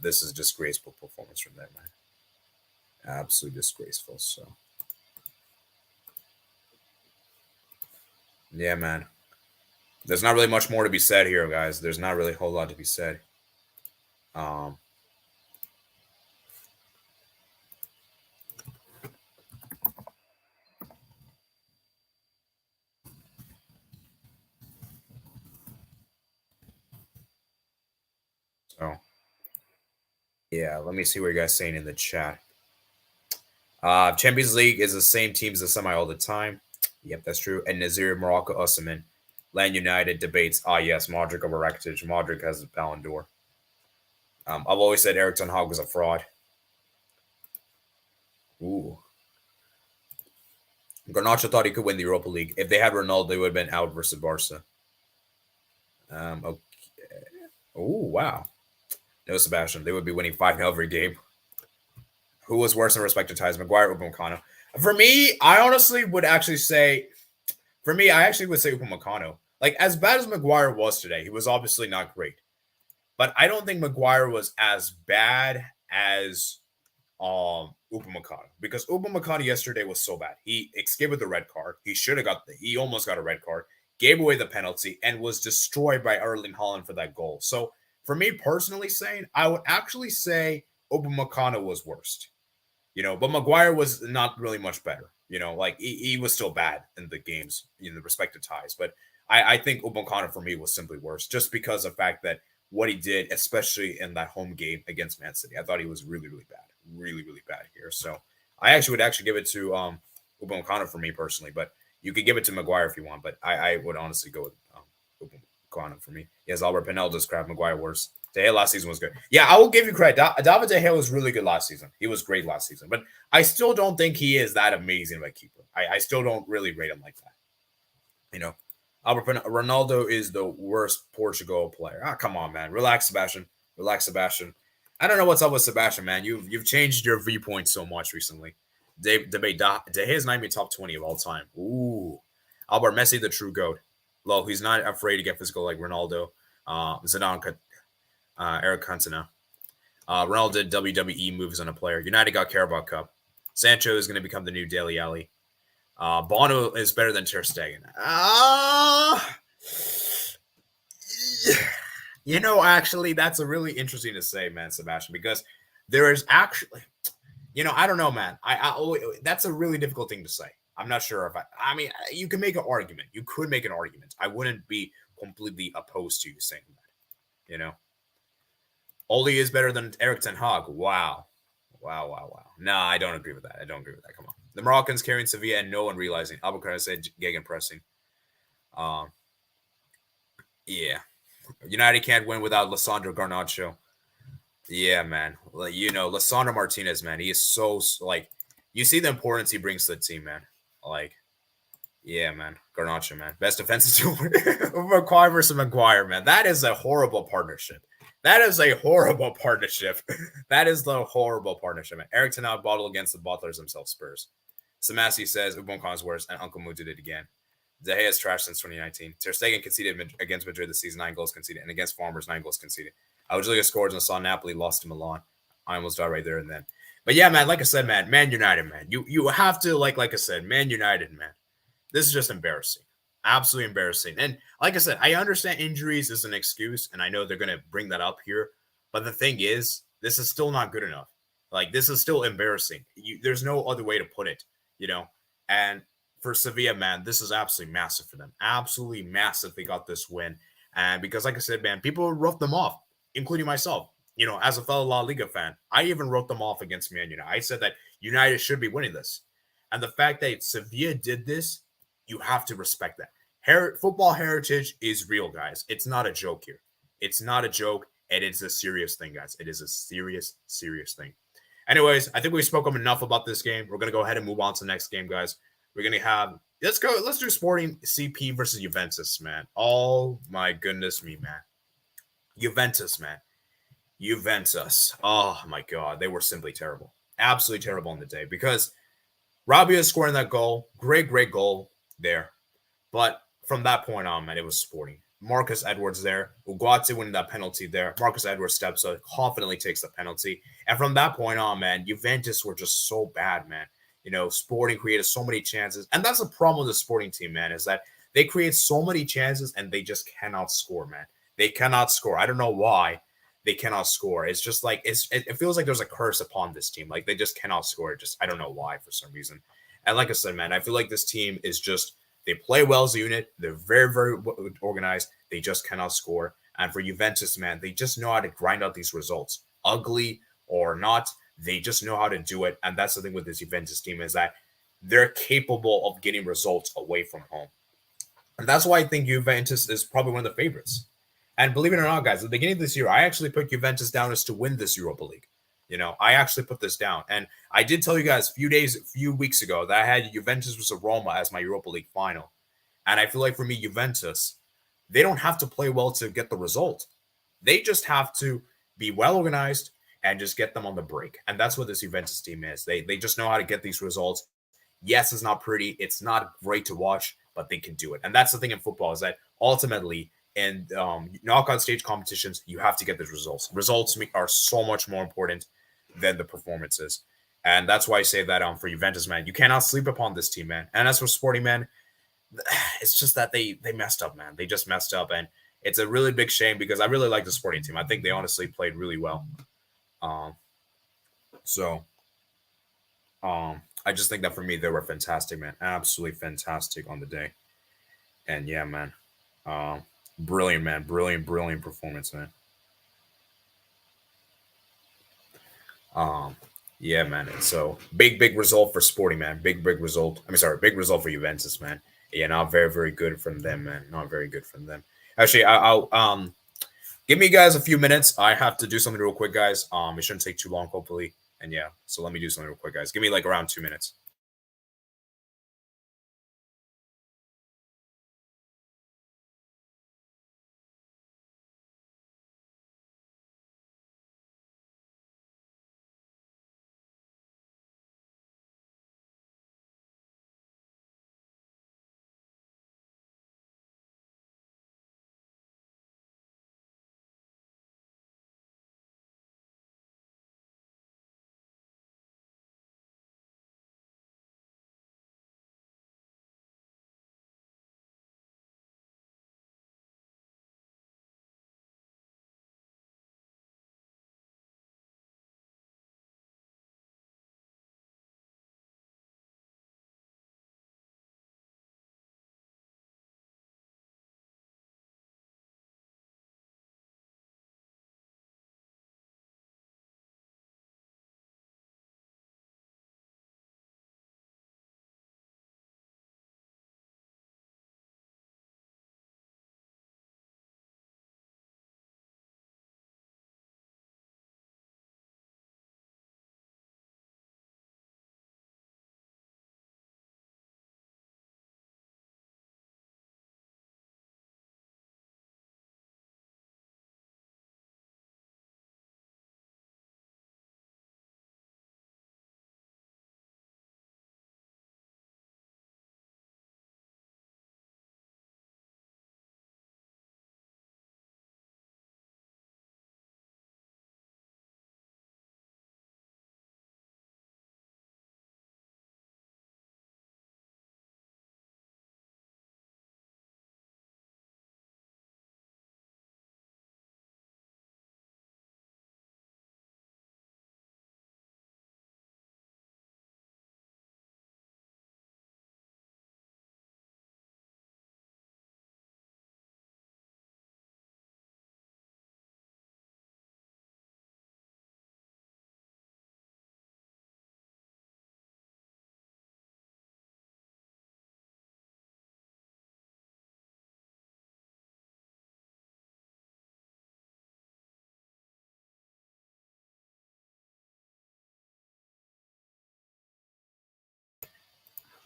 This is disgraceful performance from them, man. Absolutely disgraceful. So, yeah, man. There's not really much more to be said here, guys. There's not really a whole lot to be said. Um, so, yeah, let me see what you guys saying in the chat. Champions League is the same teams as semi all the time. Yep, that's true. And Nazir, Morocco, Osimhen, Land United debates. Yes, Modric over Rakitic. Modric has a Ballon d'Or. I've always said Eric Ten Hag was a fraud. Ooh. Garnacho thought he could win the Europa League. If they had Ronaldo, they would have been out versus Barca. Okay. Oh, wow. No, Sebastian. They would be winning 5-0 every game. Who was worse in respect to ties, Maguire or Upamecano? For me, I honestly would actually say, I would say Upamecano. Like, as bad as Maguire was today, he was obviously not great. But I don't think Maguire was as bad as Upamecano, because Upamecano yesterday was so bad. He escaped with the red card. He almost got a red card, gave away the penalty, and was destroyed by Erling Haaland for that goal. So for me personally saying, I would actually say Upamecano was worst. But Maguire was not really much better. Like he was still bad in the games, the respective ties. But I think Upamecano for me was simply worse, just because of the fact that what he did, especially in that home game against Man City, I thought he was really, really bad, really, really bad here. So I would give it to Upamecano for me personally, but you could give it to Maguire if you want. But I would honestly go with Upamecano for me. Yes, Albert Pinel does crap. Maguire worse. De Gea last season was good. Yeah, I will give you credit. David De Gea was really good last season. He was great last season, but I still don't think he is that amazing of a keeper. I still don't really rate him like that. Albert Ronaldo is the worst Portugal player. Come on, man. Relax, Sebastian. I don't know what's up with Sebastian, man. You've changed your viewpoint so much recently. Debate De Gea's not even top 20 of all time. Ooh. Albert Messi, the true GOAT. Low, he's not afraid to get physical like Ronaldo. Zidane, Eric Cantona. Ronaldo did WWE moves on a player. United got Carabao Cup. Sancho is going to become the new Dele Alli. Bono is better than Ter Stegen. Actually, that's a really interesting to say, man, Sebastian, because there is actually, I don't know, man. That's a really difficult thing to say. I'm not sure if I mean, you can make an argument. You could make an argument. I wouldn't be completely opposed to you saying that. You know, Ole is better than Eric Ten Hag. Wow. Wow, wow, wow. Nah, I don't agree with that. I don't agree with that. Come on. The Moroccans carrying Sevilla and no one realizing. Albuquerque said gegenpressing. Um, yeah. United can't win without Lissandro Garnacho. Yeah, man. Like, Lissandro Martinez, man. He is so, like, you see the importance he brings to the team, man. Like, yeah, man. Garnacho, man. Best defensive McQuire versus Maguire, man. That is a horrible partnership. That is a horrible partnership. That is the horrible partnership, man. Eric Ten Hag bottled against the Butlers themselves, Spurs. Samasi says Ubunkan's worse, and Uncle Moo did it again. De Gea is trash since 2019. Ter Stegen conceded against Madrid this season, 9 goals conceded, and against Farmers, 9 goals conceded. I was really scored and saw Napoli lost to Milan. I almost died right there and then. But yeah, man, like I said, Man United, man. You have to, like I said, Man United, man. This is just embarrassing. Absolutely embarrassing. And like I said, I understand injuries is an excuse, and I know they're going to bring that up here. But the thing is, this is still not good enough. Like, this is still embarrassing. There's no other way to put it, And for Sevilla, man, this is absolutely massive for them. Absolutely massive. They got this win. And because, like I said, man, people wrote them off, including myself. As a fellow La Liga fan, I even wrote them off against Man United. I said that United should be winning this. And the fact that Sevilla did this, you have to respect that. Football heritage is real, guys. It's not a joke here. It's not a joke. And it's a serious thing, guys. It is a serious, serious thing. Anyways, I think we spoke enough about this game. We're going to go ahead and move on to the next game, guys. We're going to have, let's do Sporting CP versus Juventus, man. Oh, my goodness me, man. Juventus, man. Juventus. Oh, my God. They were simply terrible. Absolutely terrible on the day because Rabia scoring that goal. Great, great goal there. But from that point on, man, it was Sporting. Marcus Edwards there. Uecl winning that penalty there. Marcus Edwards steps up, confidently takes the penalty. And from that point on, man, Juventus were just so bad, man. Sporting created so many chances. And that's the problem with the Sporting team, man, is that they create so many chances and they just cannot score, man. They cannot score. I don't know why they cannot score. It's just like, it feels like there's a curse upon this team. Like, they just cannot score. I don't know why for some reason. And like I said, man, I feel like this team is just, they play well as a unit. They're very, very organized. They just cannot score. And for Juventus, man, they just know how to grind out these results. Ugly or not, they just know how to do it. And that's the thing with this Juventus team is that they're capable of getting results away from home. And that's why I think Juventus is probably one of the favorites. And believe it or not, guys, at the beginning of this year, I actually put Juventus down as to win this Europa League. I actually put this down. And I did tell you guys a few weeks ago that I had Juventus versus Roma as my Europa League final. And I feel like for me, Juventus, they don't have to play well to get the result. They just have to be well organized and just get them on the break. And that's what this Juventus team is. They just know how to get these results. Yes, it's not pretty. It's not great to watch, but they can do it. And that's the thing in football is that ultimately in knockout stage competitions, you have to get these results. Results are so much more important than the performances. And that's why I say that for Juventus, man, you cannot sleep upon this team, man. And as for Sporting, man, it's just that they messed up, man. They just messed up. And it's a really big shame because I really like the Sporting team. I think they honestly played really well. I just think that for me, they were fantastic, man. Absolutely fantastic on the day. And yeah, man. Brilliant, man. Brilliant performance, man. Yeah, man. And so big result for Sporting, man. Big result. Big result for Juventus, man. Yeah, not very good from them, man. Not very good from them. Actually, I'll give me guys a few minutes. I have to do something real quick, guys. It shouldn't take too long, hopefully. And yeah, so let me do something real quick, guys. Give me like around 2 minutes.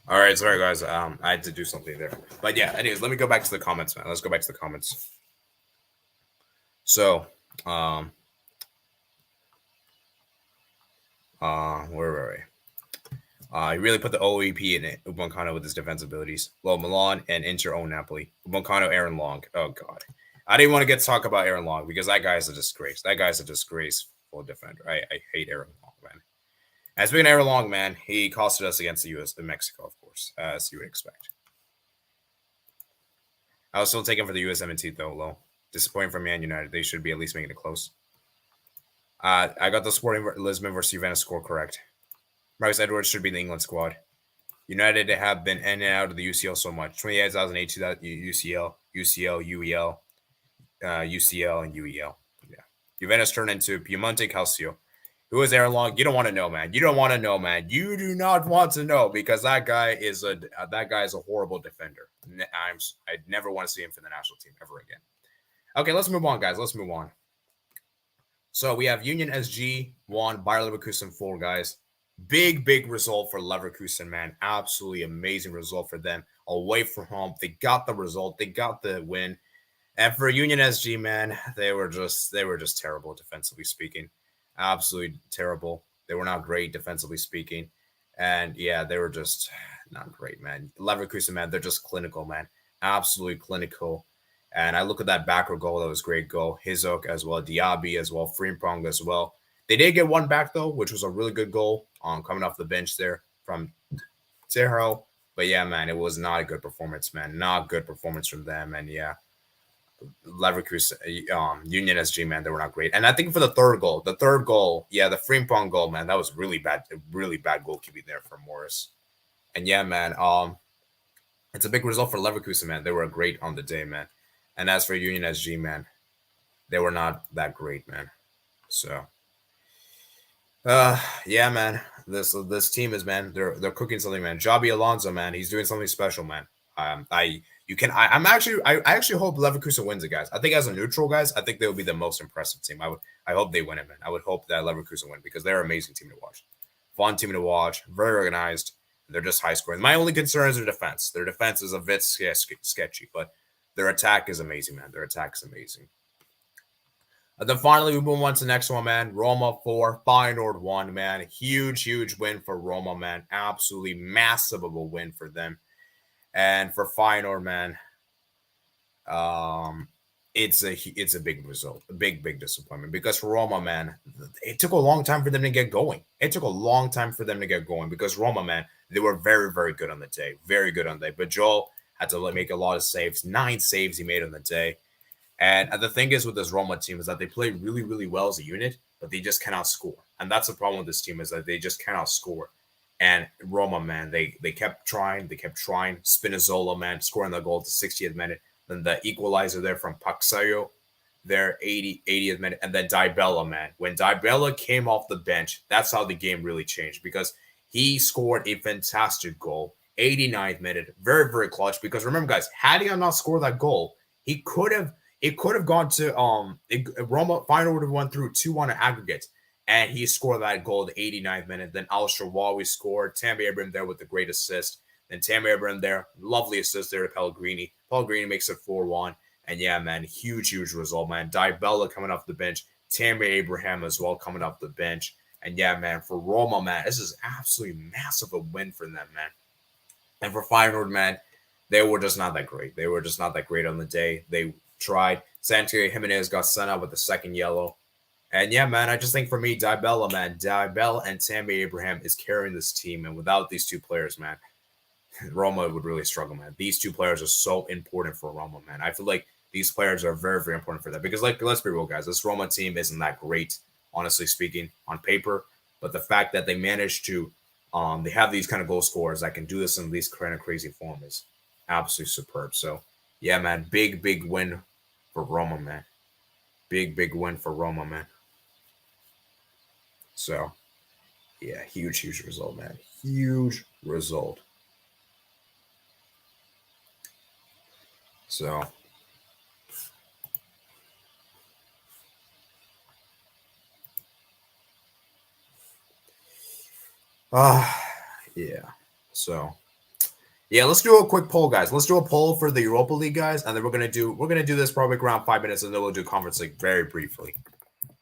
All right, sorry guys. I had to do something there, but yeah. Anyways, let me go back to the comments, man. Let's go back to the comments. So, where were we? He really put the OEP in it. Upamecano with his defensive abilities. Well, Milan and Inter own Napoli. Upamecano, Aaron Long. Oh god, I didn't want to get to talk about Aaron Long because that guy's a disgrace. That guy's a disgraceful defender. I hate Aaron Long, man. And speaking of Aaron Long, man, he costed us against the U.S. and Mexico, of course, as you would expect. I was still taking for the USMNT though, low. Disappointing for Man United. They should be at least making it close. I got the Sporting Lisbon versus Juventus score correct. Marcus Edwards should be in the England squad. United have been in and out of the UCL so much. 2008, 2008 UCL, UCL, UEL, UCL, and UEL. Yeah. Juventus turned into Piemonte Calcio. Who is Aaron Long? You don't want to know, man. You don't want to know, man. You do not want to know because that guy is a horrible defender. I never want to see him for the national team ever again. Okay, let's move on, guys. Let's move on. So we have Union SG 1, Bayer Leverkusen 4, guys. Big result for Leverkusen, man. Absolutely amazing result for them. Away from home. They got the result. They got the win. And for Union SG, man, they were just terrible defensively speaking. Absolutely terrible. They were not great defensively speaking. And yeah, they were just not great, man. Leverkusen, man, they're just clinical, man. Absolutely clinical. And I look at that backer goal. That was a great goal. Hizok as well. Diaby as well. Frimpong as well. They did get one back, though, which was a really good goal coming off the bench there from Terro. But yeah, man, it was not a good performance, man. Not good performance from them. And yeah, Leverkusen, Union SG, man, they were not great. And I think for the third goal, yeah, the Frimpong goal, man, that was really bad goalkeeping there for Morris. And yeah, man, it's a big result for Leverkusen, man. They were great on the day, man. And as for Union SG, man, they were not that great, man. So, yeah, man, this team is, man, they're cooking something, man. Javi Alonso, man, he's doing something special, man. I actually hope Leverkusen wins it, guys. I think as a neutral, guys, I think they will be the most impressive team. I hope they win it, man. I would hope that Leverkusen win because they're an amazing team to watch. Fun team to watch, very organized. They're just high scoring. My only concern is their defense. Their defense is a bit sketchy, but their attack is amazing, man. Their attack is amazing. And then finally, we move on to the next one, man. Roma 4, Feyenoord 1, man. Huge win for Roma, man. Absolutely massive of a win for them. And for Feyenoord, man, it's a big result, a big disappointment because for Roma, man, it took a long time for them to get going. It took a long time for them to get going because Roma, man, they were very good on the day, very good on the day. But Joel had to make a lot of saves, 9 saves he made on the day. And the thing is with this Roma team is that they play really well as a unit, but they just cannot score. And that's the problem with this team is that they just cannot score. And Roma, man, they kept trying. Spinazzola, man, scoring the goal at the 60th minute. Then the equalizer there from Paxayo, there 80th minute. And then Dybala, man. When Dybala came off the bench, that's how the game really changed because he scored a fantastic goal. 89th minute, very clutch. Because remember, guys, had he not scored that goal, it could have gone to Roma final would have won through 2-1 aggregate. And he scored that goal at the 89th minute. Then Al Shaarawy scored. Tammy Abraham there with the great assist. Then Tammy Abraham there, lovely assist there to Pellegrini. Pellegrini makes it 4-1. And yeah, man, huge result, man. Dybala coming off the bench. Tammy Abraham as well coming off the bench. And yeah, man, for Roma, man, this is absolutely massive a win for them, man. And for Feyenoord, man, they were just not that great. They were just not that great on the day. They tried. Santiago Jimenez got sent out with the second yellow. And yeah, man, I just think for me, Dybala and Tammy Abraham is carrying this team. And without these two players, man, Roma would really struggle, man. These two players are so important for Roma, man. I feel like these players are very important for them. Because, like, let's be real, guys. This Roma team isn't that great, honestly speaking, on paper. But the fact that they managed to, they have these kind of goal scorers that can do this in these kind of crazy form is absolutely superb. So, yeah, man, big win for Roma, man. Big win for Roma, man. So, yeah, huge result, man. Huge result. So, yeah. So, Yeah, let's do a quick poll, guys. Let's do a poll for the Europa League, guys, and then we're gonna do this probably around 5 minutes, and then we'll do Conference League very briefly.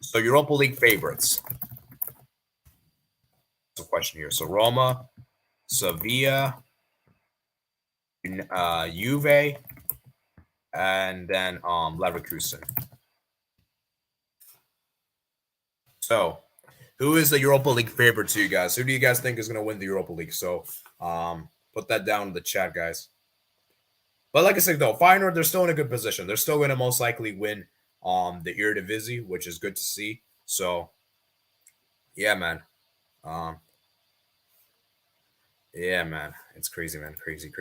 So Europa League favorites. That's a question here. So Roma, Sevilla, Juve, and then Leverkusen. So, who is the Europa League favorite to you guys? Who do you guys think is going to win the Europa League? So, put that down in the chat, guys. But like I said, though, Feyenoord, they're still in a good position. They're still going to most likely win the Eredivisie, which is good to see. So, yeah, man. Yeah, man. It's crazy, man. Crazy.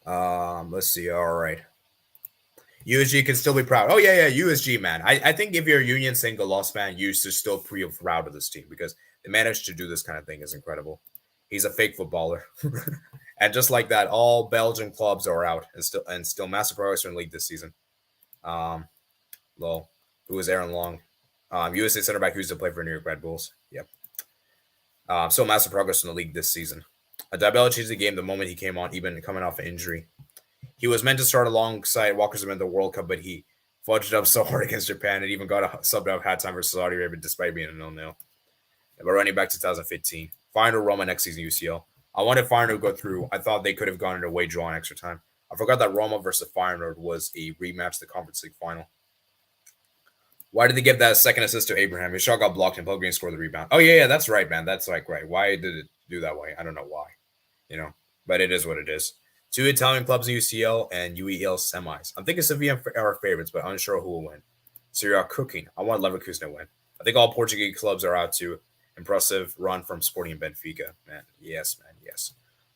Let's see. All right. USG can still be proud. Oh, yeah, USG, man. I think if you're a Union Saint-Galois fan, you should still be proud of this team because they managed to do this kind of thing is incredible. He's a fake footballer. And just like that, all Belgian clubs are out and still massive progress in the league this season. Who was Aaron Long? USA center back who used to play for New York Red Bulls. Yep. Still massive progress in the league this season. Dybala changed the game the moment he came on, even coming off an injury. He was meant to start alongside Walker Zimmerman in the World Cup, but he fudged up so hard against Japan and even got a subbed out halftime versus Saudi Arabia despite being a 0-0. But running back 2015. Feyenoord Roma next season UCL. I wanted Feyenoord to go through. I thought they could have gone in a away draw in extra time. I forgot that Roma versus Feyenoord was a rematch of the Conference League final. Why did they give that second assist to Abraham? His shot got blocked and Pellegrini scored the rebound. Oh, yeah, that's right, man. That's like right. Why did it do that way? I don't know why. But it is what it is. 2 Italian clubs in UCL and Uecl semis. I'm thinking Sevilla are favorites, but unsure who will win. Serie A cooking. I want Leverkusen to win. I think all Portuguese clubs are out too. Impressive run from Sporting and Benfica. Man, yes.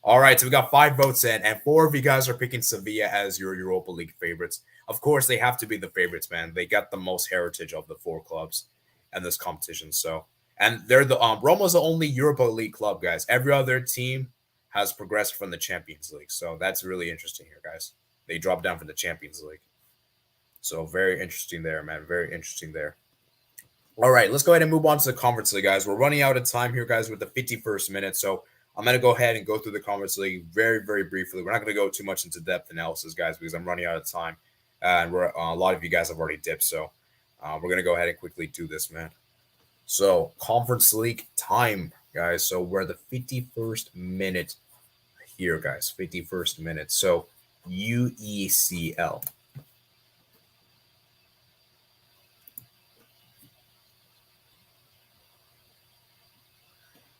All right, so we got 5 votes in, and 4 of you guys are picking Sevilla as your Europa League favorites. Of course, they have to be the favorites, man. They got the most heritage of the 4 clubs in this competition. So, and they're the Roma's the only Europa League club, guys. Every other team has progressed from the Champions League. So that's really interesting here, guys. They dropped down from the Champions League. So very interesting there, man. Very interesting there. All right, let's go ahead and move on to the Conference League, guys. We're running out of time here, guys, with the 51st minute. So I'm going to go ahead and go through the Conference League very, very briefly. We're not going to go too much into depth analysis, guys, because I'm running out of time. And a lot of you guys have already dipped. So we're going to go ahead and quickly do this, man. So Conference League time, guys. So we're at the 51st minute here, guys. 51st minute. So UECL.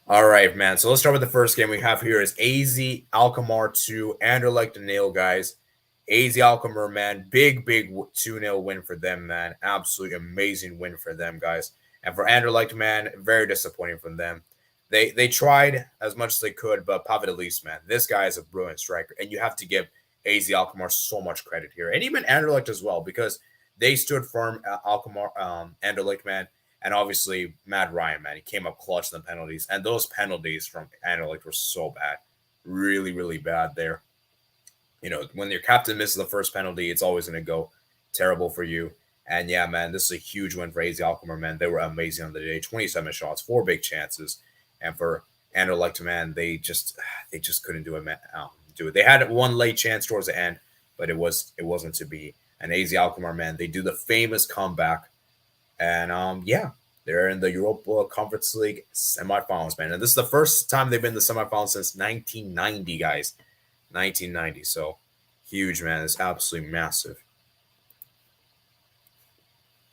All right, man. So let's start with the first game we have here is AZ Alkmaar 2, Anderlecht 0, guys. AZ Alkmaar, man. Big 2-0 win for them, man. Absolutely amazing win for them, guys. And for Anderlecht, man, very disappointing from them. They tried as much as they could, but Pavidalise, man, this guy is a brilliant striker. And you have to give AZ Alkmaar so much credit here. And even Anderlecht as well, because they stood firm, Alkmaar, Anderlecht, man. And obviously, Matt Ryan, man, he came up clutch in the penalties. And those penalties from Anderlecht were so bad. Really, really bad there. When your captain misses the first penalty, it's always going to go terrible for you. And yeah, man, this is a huge win for AZ Alkmaar, man. They were amazing on the day. 27 shots, 4 big chances. And for Anderlecht, man, they just couldn't do it, man. They had one late chance towards the end, but it wasn't to be. And AZ Alkmaar, man, they do the famous comeback. And they're in the Europa Conference League semifinals, man. And this is the first time they've been in the semifinals since 1990, guys. 1990. So huge, man. It's absolutely massive.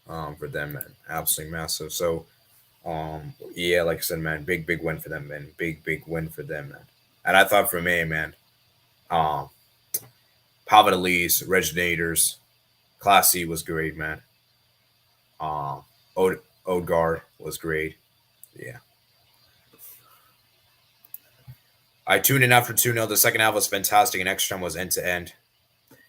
For them, man. Absolutely massive. So like I said, man, big win for them, man. Big win for them, man. And I thought for me, man, Pavidalise, Reginators, Classy was great, man. Odegaard was great. Yeah. I tuned in after 2-0. The second half was fantastic, and extra time was end-to-end.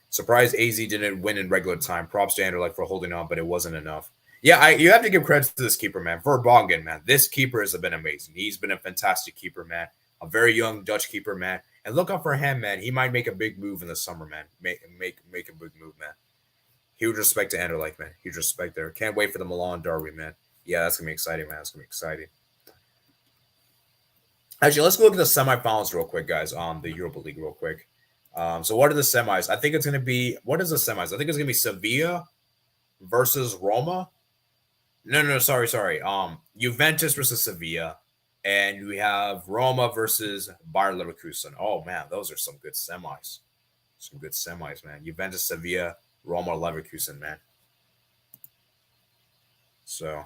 Surprised AZ didn't win in regular time. Props to Anderlecht for holding on, but it wasn't enough. Yeah, you have to give credit to this keeper, man. Vertonghen, man. This keeper has been amazing. He's been a fantastic keeper, man. A very young Dutch keeper, man. And look out for him, man. He might make a big move in the summer, man. Make a big move, man. Huge respect to Anderlecht, man. Huge respect there. Can't wait for the Milan Derby, man. Yeah, that's going to be exciting, man. That's going to be exciting. Actually, let's go look at the semifinals real quick, guys. The Europa League real quick. So what are the semis? I think it's going to be, what is the semis? I think it's going to be Sevilla versus Roma. No, sorry. Juventus versus Sevilla, and we have Roma versus Bayer Leverkusen. Oh man, those are some good semis. Some good semis, man. Juventus, Sevilla, Roma, Leverkusen, man. So,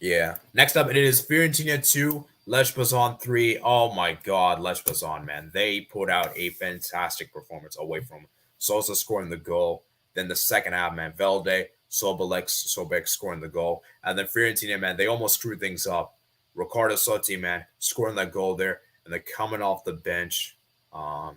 yeah. Next up, it is Fiorentina 2, Lech Poznan 3. Oh my God, Lech Poznan, man. They put out a fantastic performance away from Sosa scoring the goal. Then the second half, man, Velde, Sobek scoring the goal. And then Fiorentina, man, they almost screwed things up. Ricardo Sotti, man, scoring that goal there. And then coming off the bench.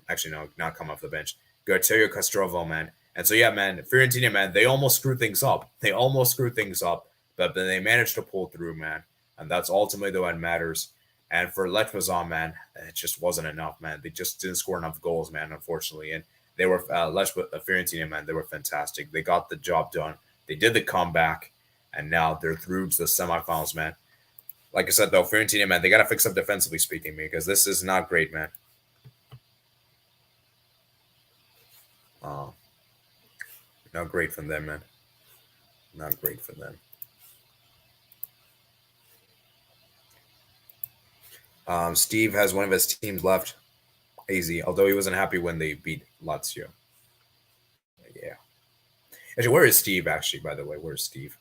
Actually, no, not coming off the bench. Gaetano Castrovo, man. And so, yeah, man, Fiorentina, man, they almost screwed things up. But then they managed to pull through, man. And that's ultimately the one matters. And for Lech Poznan, man, it just wasn't enough, man. They just didn't score enough goals, man, unfortunately. And they were, Fiorentina, man, they were fantastic. They got the job done. They did the comeback. And now they're through to the semifinals, man. Like I said, though, Fiorentina, man, they got to fix up defensively speaking, because this is not great, man. Not great from them, man. Not great for them. Steve has one of his teams left, AZ, although he wasn't happy when they beat Lazio. Yeah. Actually, where is Steve, actually, by the way? Where's Steve?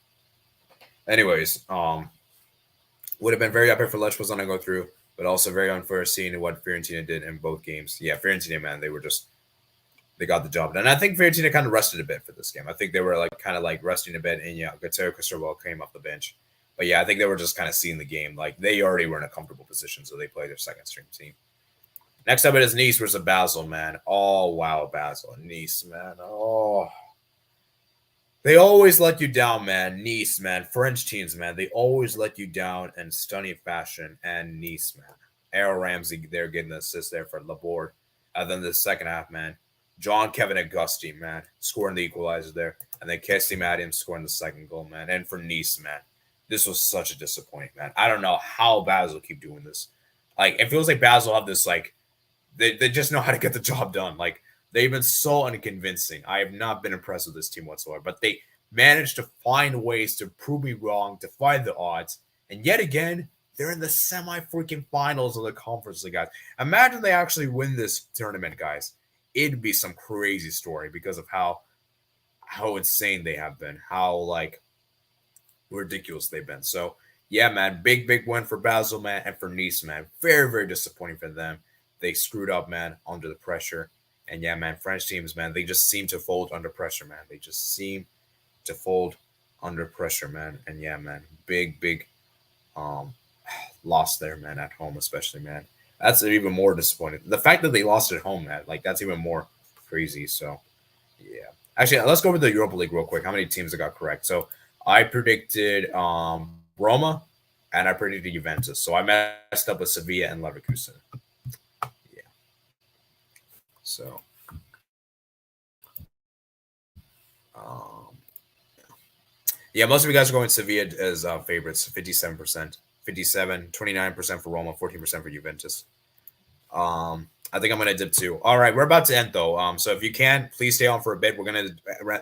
Anyways, would have been very happy for Lech Poznan to go through, but also very unfair seeing what Fiorentina did in both games. Yeah, Fiorentina, man, they got the job done. And I think Fiorentina kind of rested a bit for this game. I think they were kind of resting a bit, and yeah, Gaetano Castrovo came off the bench. But yeah, I think they were just kind of seeing the game. They already were in a comfortable position, so they played their second string team. Next up, it is Nice versus Basel, man. Oh, wow, Basel. Nice, man. Oh. They always let you down, man. Nice, man. French teams, man. They always let you down in stunning fashion. And Nice, man. Aaron Ramsey, they're getting the assist there for Laborde. And then the second half, man. John Kevin Augusti, man. Scoring the equalizer there. And then Kessie Adams scoring the second goal, man. And for Nice, man. This was such a disappointment, man. I don't know how Basel keep doing this. It feels like Basel have this, they just know how to get the job done. They've been so unconvincing. I have not been impressed with this team whatsoever. But they managed to find ways to prove me wrong, to find the odds. And yet again, they're in the semi-freaking finals of the Conference League, guys. Imagine they actually win this tournament, guys. It'd be some crazy story because of how insane they have been. How, ridiculous they've been. So yeah, man, big win for Basel, man, and for Nice, man. Very, very disappointing for them. They screwed up, man, under the pressure. And yeah, man, French teams, man, they just seem to fold under pressure, man. They just seem to fold under pressure, man. And yeah, man, big loss there, man, at home, especially, man. That's even more disappointing. The fact that they lost at home, man, that's even more crazy. So yeah. Actually, let's go over the Europa League real quick. How many teams that got correct? So I predicted Roma, and I predicted Juventus. So I messed up with Sevilla and Leverkusen. Yeah. So, yeah, most of you guys are going Sevilla as favorites, 57%, 57, 29% for Roma, 14% for Juventus. I think I'm going to dip too. All right, we're about to end, though. So if you can, please stay on for a bit. We're going to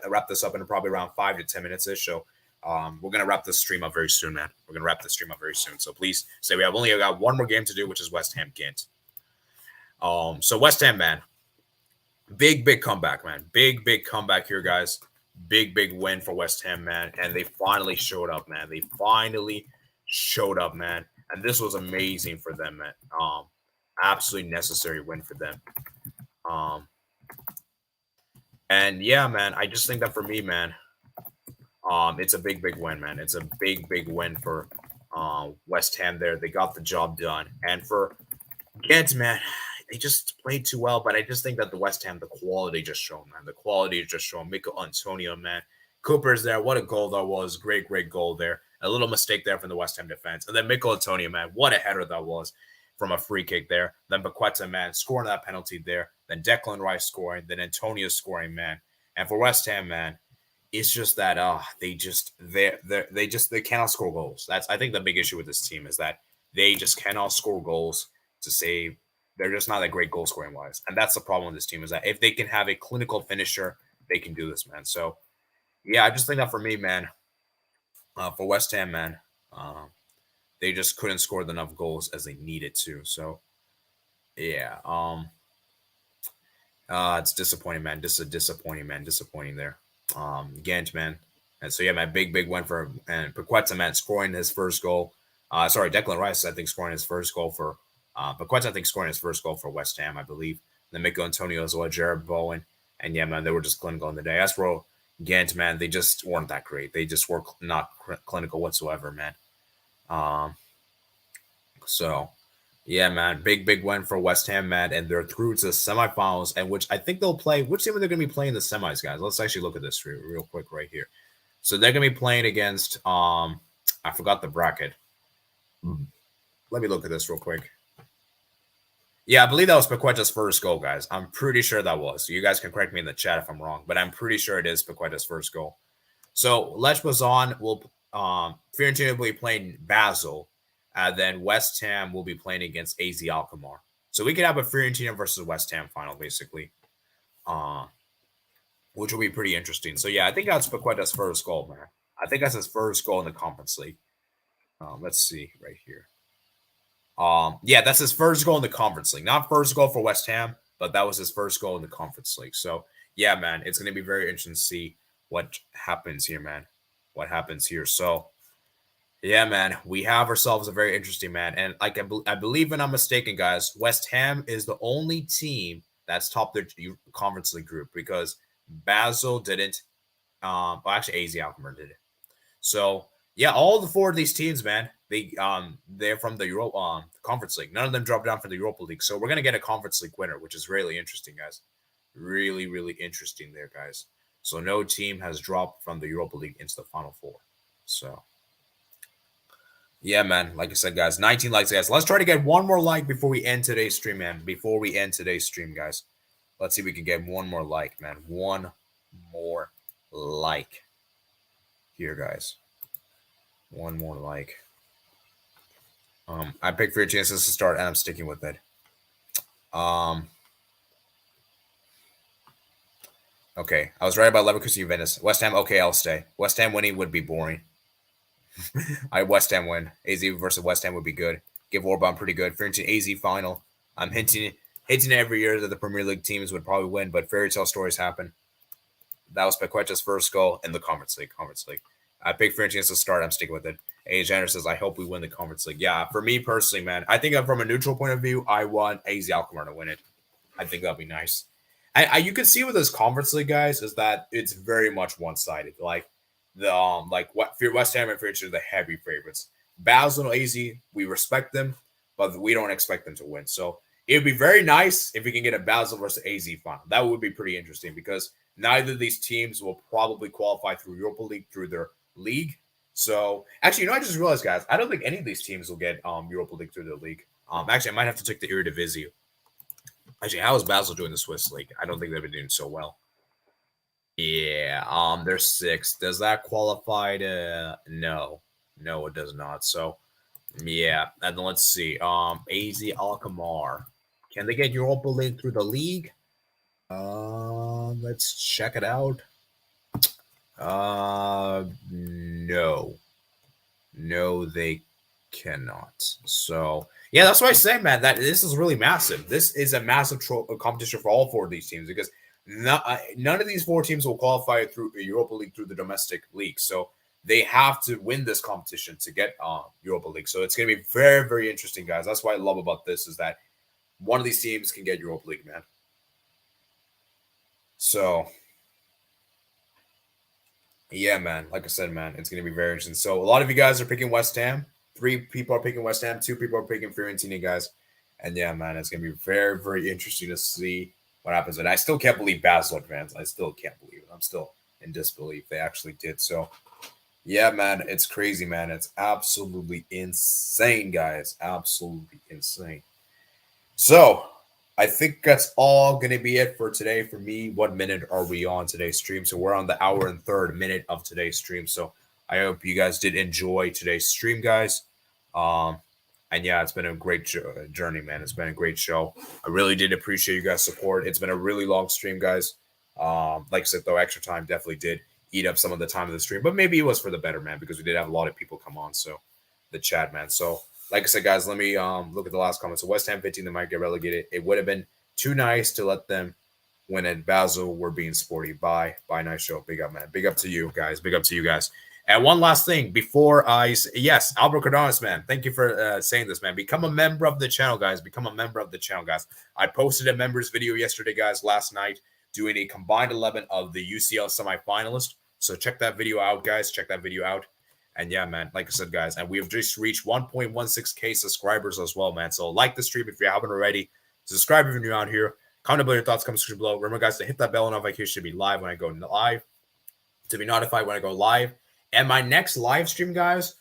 wrap this up in probably around 5 to 10 minutes-ish. So we're going to wrap this stream up very soon, man. We're going to wrap this stream up very soon. So please stay. We have only got one more game to do, which is West Ham Ghent. So West Ham, man. Big comeback, man. Big comeback here, guys. Big win for West Ham, man. And they finally showed up, man. And this was amazing for them, man. Absolutely necessary win for them. And yeah, man, I just think that for me, man, it's a big win, man. It's a big win for West Ham there. They got the job done. And for Ghent, man, they just played too well. But I just think that the West Ham, the quality just shown, man. The quality just shown. Mikel Antonio, man. Cooper's there. What a goal that was. Great goal there. A little mistake there from the West Ham defense. And then Mikel Antonio, man, what a header that was from a free kick there. Then Paqueta, man, scoring that penalty there. Then Declan Rice scoring. Then Antonio scoring, man. And for West Ham, man, it's just that they cannot score goals. That's, I think, the big issue with this team is that they just cannot score goals to save. They're just not that great goal scoring wise. And that's the problem with this team is that if they can have a clinical finisher, they can do this, man. So, yeah, I just think that for me, man, for West Ham, man, they just couldn't score enough goals as they needed to. So, yeah, it's disappointing, man. This is disappointing, man. Disappointing there. Ghent, man. And so, yeah, man, big win for and Paqueta, man, scoring his first goal. Sorry, Declan Rice, I think, scoring his first goal for Paqueta, I think, scoring his first goal for West Ham, I believe. Then Mikel Antonio as well, Jared Bowen. And yeah, man, they were just clinical in the day. As for Ghent, man, they just weren't that great. They just were not clinical whatsoever, man. So, yeah, man, big win for West Ham, man, and they're through to the semifinals, and which I think they'll play. Which team are they going to be playing in the semis, guys? Let's actually look at this real quick right here. So they're going to be playing against, I forgot the bracket. Let me look at this real quick. Yeah, I believe that was Paqueta's first goal, guys. I'm pretty sure that was. So you guys can correct me in the chat if I'm wrong, but I'm pretty sure it is Paqueta's first goal. So Lech Poznan will, Fiorentina will be playing Basel, and then West Ham will be playing against AZ Alkmaar. So we could have a Fiorentina versus West Ham final, basically, which will be pretty interesting. So yeah, I think that's Paqueta's first goal, man. I think that's his first goal in the Conference League. Let's see right here. Yeah, that's his first goal in the Conference League. Not first goal for West Ham, but that was his first goal in the Conference League. So yeah, man, it's going to be very interesting to see what happens here, man. What happens here. So yeah, man, we have ourselves a very interesting man. And like I believe, and I'm mistaken, guys, West Ham is the only team that's topped their Conference League group because Basel didn't. Well, actually, AZ Alkmaar did it. So yeah, all the four of these teams, man, they're from the Conference League. None of them dropped down for the Europa League. So we're gonna get a Conference League winner, which is really interesting, guys. Really interesting there, guys. So no team has dropped from the Europa League into the Final Four. So yeah, man. Like I said, guys, 19 likes, guys. Let's try to get one more like before we end today's stream, man. Before we end today's stream, guys. Let's see if we can get one more like, man. One more like here, guys. One more like. I picked 3 chances to start, and I'm sticking with it. Okay, I was right about Leverkusen Juventus. West Ham, okay, I'll stay. West Ham winning would be boring. West Ham win. AZ versus West Ham would be good. Give Orban pretty good. Fiorentina AZ final. I'm hinting every year that the Premier League teams would probably win, but fairy tale stories happen. That was Paqueta's first goal in the Conference League. I picked Fiorentina to start. I'm sticking with it. A. Jenner says, I hope we win the Conference League. Yeah, for me personally, man, I think from a neutral point of view, I want AZ Alkmaar to win it. I think that'd be nice. You can see with this Conference League, guys, is that it's very much one-sided. Like West Ham and Fiorentina are the heavy favorites. Basel and AZ, we respect them, but we don't expect them to win. So it would be very nice if we can get a Basel versus AZ final. That would be pretty interesting because neither of these teams will probably qualify through Europa League through their league. So actually, I just realized, guys, I don't think any of these teams will get Europa League through their league. Actually, I might have to take the Eredivisie. Actually, how is Basel doing the Swiss league? I don't think they've been doing so well. Yeah, they're 6th. Does that qualify to no? No, it does not. So yeah, and then let's see. AZ Alkmaar. Can they get Europa League through the league? Let's check it out. No, they cannot. So yeah, that's why I say, man, that this is really massive. This is a massive competition for all 4 of these teams because none of these 4 teams will qualify through Europa League through the domestic league. So they have to win this competition to get Europa League. So it's going to be very, very interesting, guys. That's what I love about this is that one of these teams can get Europa League, man. So yeah, man. Like I said, man, it's going to be very interesting. So a lot of you guys are picking West Ham. 3 people are picking West Ham. 2 people are picking Fiorentina, guys. And yeah, man, it's going to be very, very interesting to see what happens. And I still can't believe Basel advanced. I still can't believe it. I'm still in disbelief they actually did. So yeah, man, it's crazy, man. It's absolutely insane, guys. Absolutely insane. So I think that's all going to be it for today for me. What minute are we on today's stream? So we're on the hour and 3rd minute of today's stream. So I hope you guys did enjoy today's stream, guys. I And yeah, it's been a great journey, man. It's been a great show. I really did appreciate you guys' support. It's been a really long stream, guys. Like I said, though, extra time definitely did eat up some of the time of the stream, but maybe it was for the better, man, because we did have a lot of people come on. So the chat, man. So like I said, guys, let me look at the last comment. So West Ham 15, they might get relegated. It would have been too nice to let them win at Basel. We're being sporty. Bye. Nice show. Big up, man. Big up to you guys. Big up to you guys. And one last thing before yes, Albert Cardonis, man. Thank you for saying this, man. Become a member of the channel, guys. Become a member of the channel, guys. I posted a members video yesterday, guys, last night, doing a combined 11 of the UCL semifinalists. So check that video out, guys. Check that video out. And yeah, man, like I said, guys, and we have just reached 1.16K subscribers as well, man. So like the stream if you haven't already. Subscribe if you're new out here. Comment below your thoughts, comment section below. Remember, guys, to hit that bell notification to be live when I go live, to be notified when I go live. And my next live stream, guys,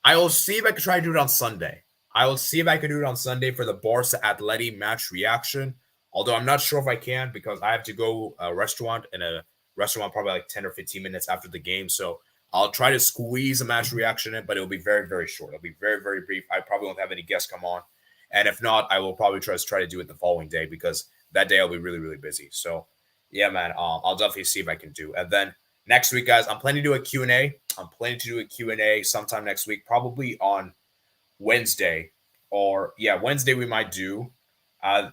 I will see if I can try to do it on Sunday. I will see if I can do it on Sunday for the Barca Atleti match reaction. Although I'm not sure if I can because I have to go a restaurant probably like 10 or 15 minutes after the game. So I'll try to squeeze a match reaction in, but it'll be very, very short. It'll be very, very brief. I probably won't have any guests come on. And if not, I will probably try to do it the following day because that day I'll be really, really busy. So yeah, man, I'll definitely see if I can do. And then next week, guys, I'm planning to do a Q&A. I'm planning to do a Q&A sometime next week, probably on Wednesday. Wednesday we might do,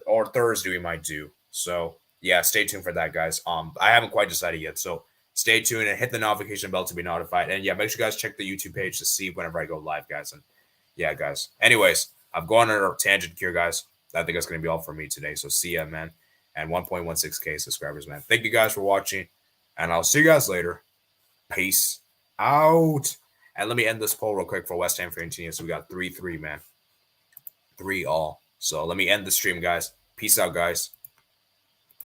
or Thursday we might do. So yeah, stay tuned for that, guys. I haven't quite decided yet, so stay tuned and hit the notification bell to be notified. And yeah, make sure you guys check the YouTube page to see whenever I go live, guys. And yeah, guys. Anyways, I've gone on a tangent here, guys. I think that's going to be all for me today. So see ya, man. And 1.16K subscribers, man. Thank you guys for watching, and I'll see you guys later. Peace out. And let me end this poll real quick for West Ham Fiorentina. So we got 3-3, man. 3-all. So let me end the stream, guys. Peace out, guys.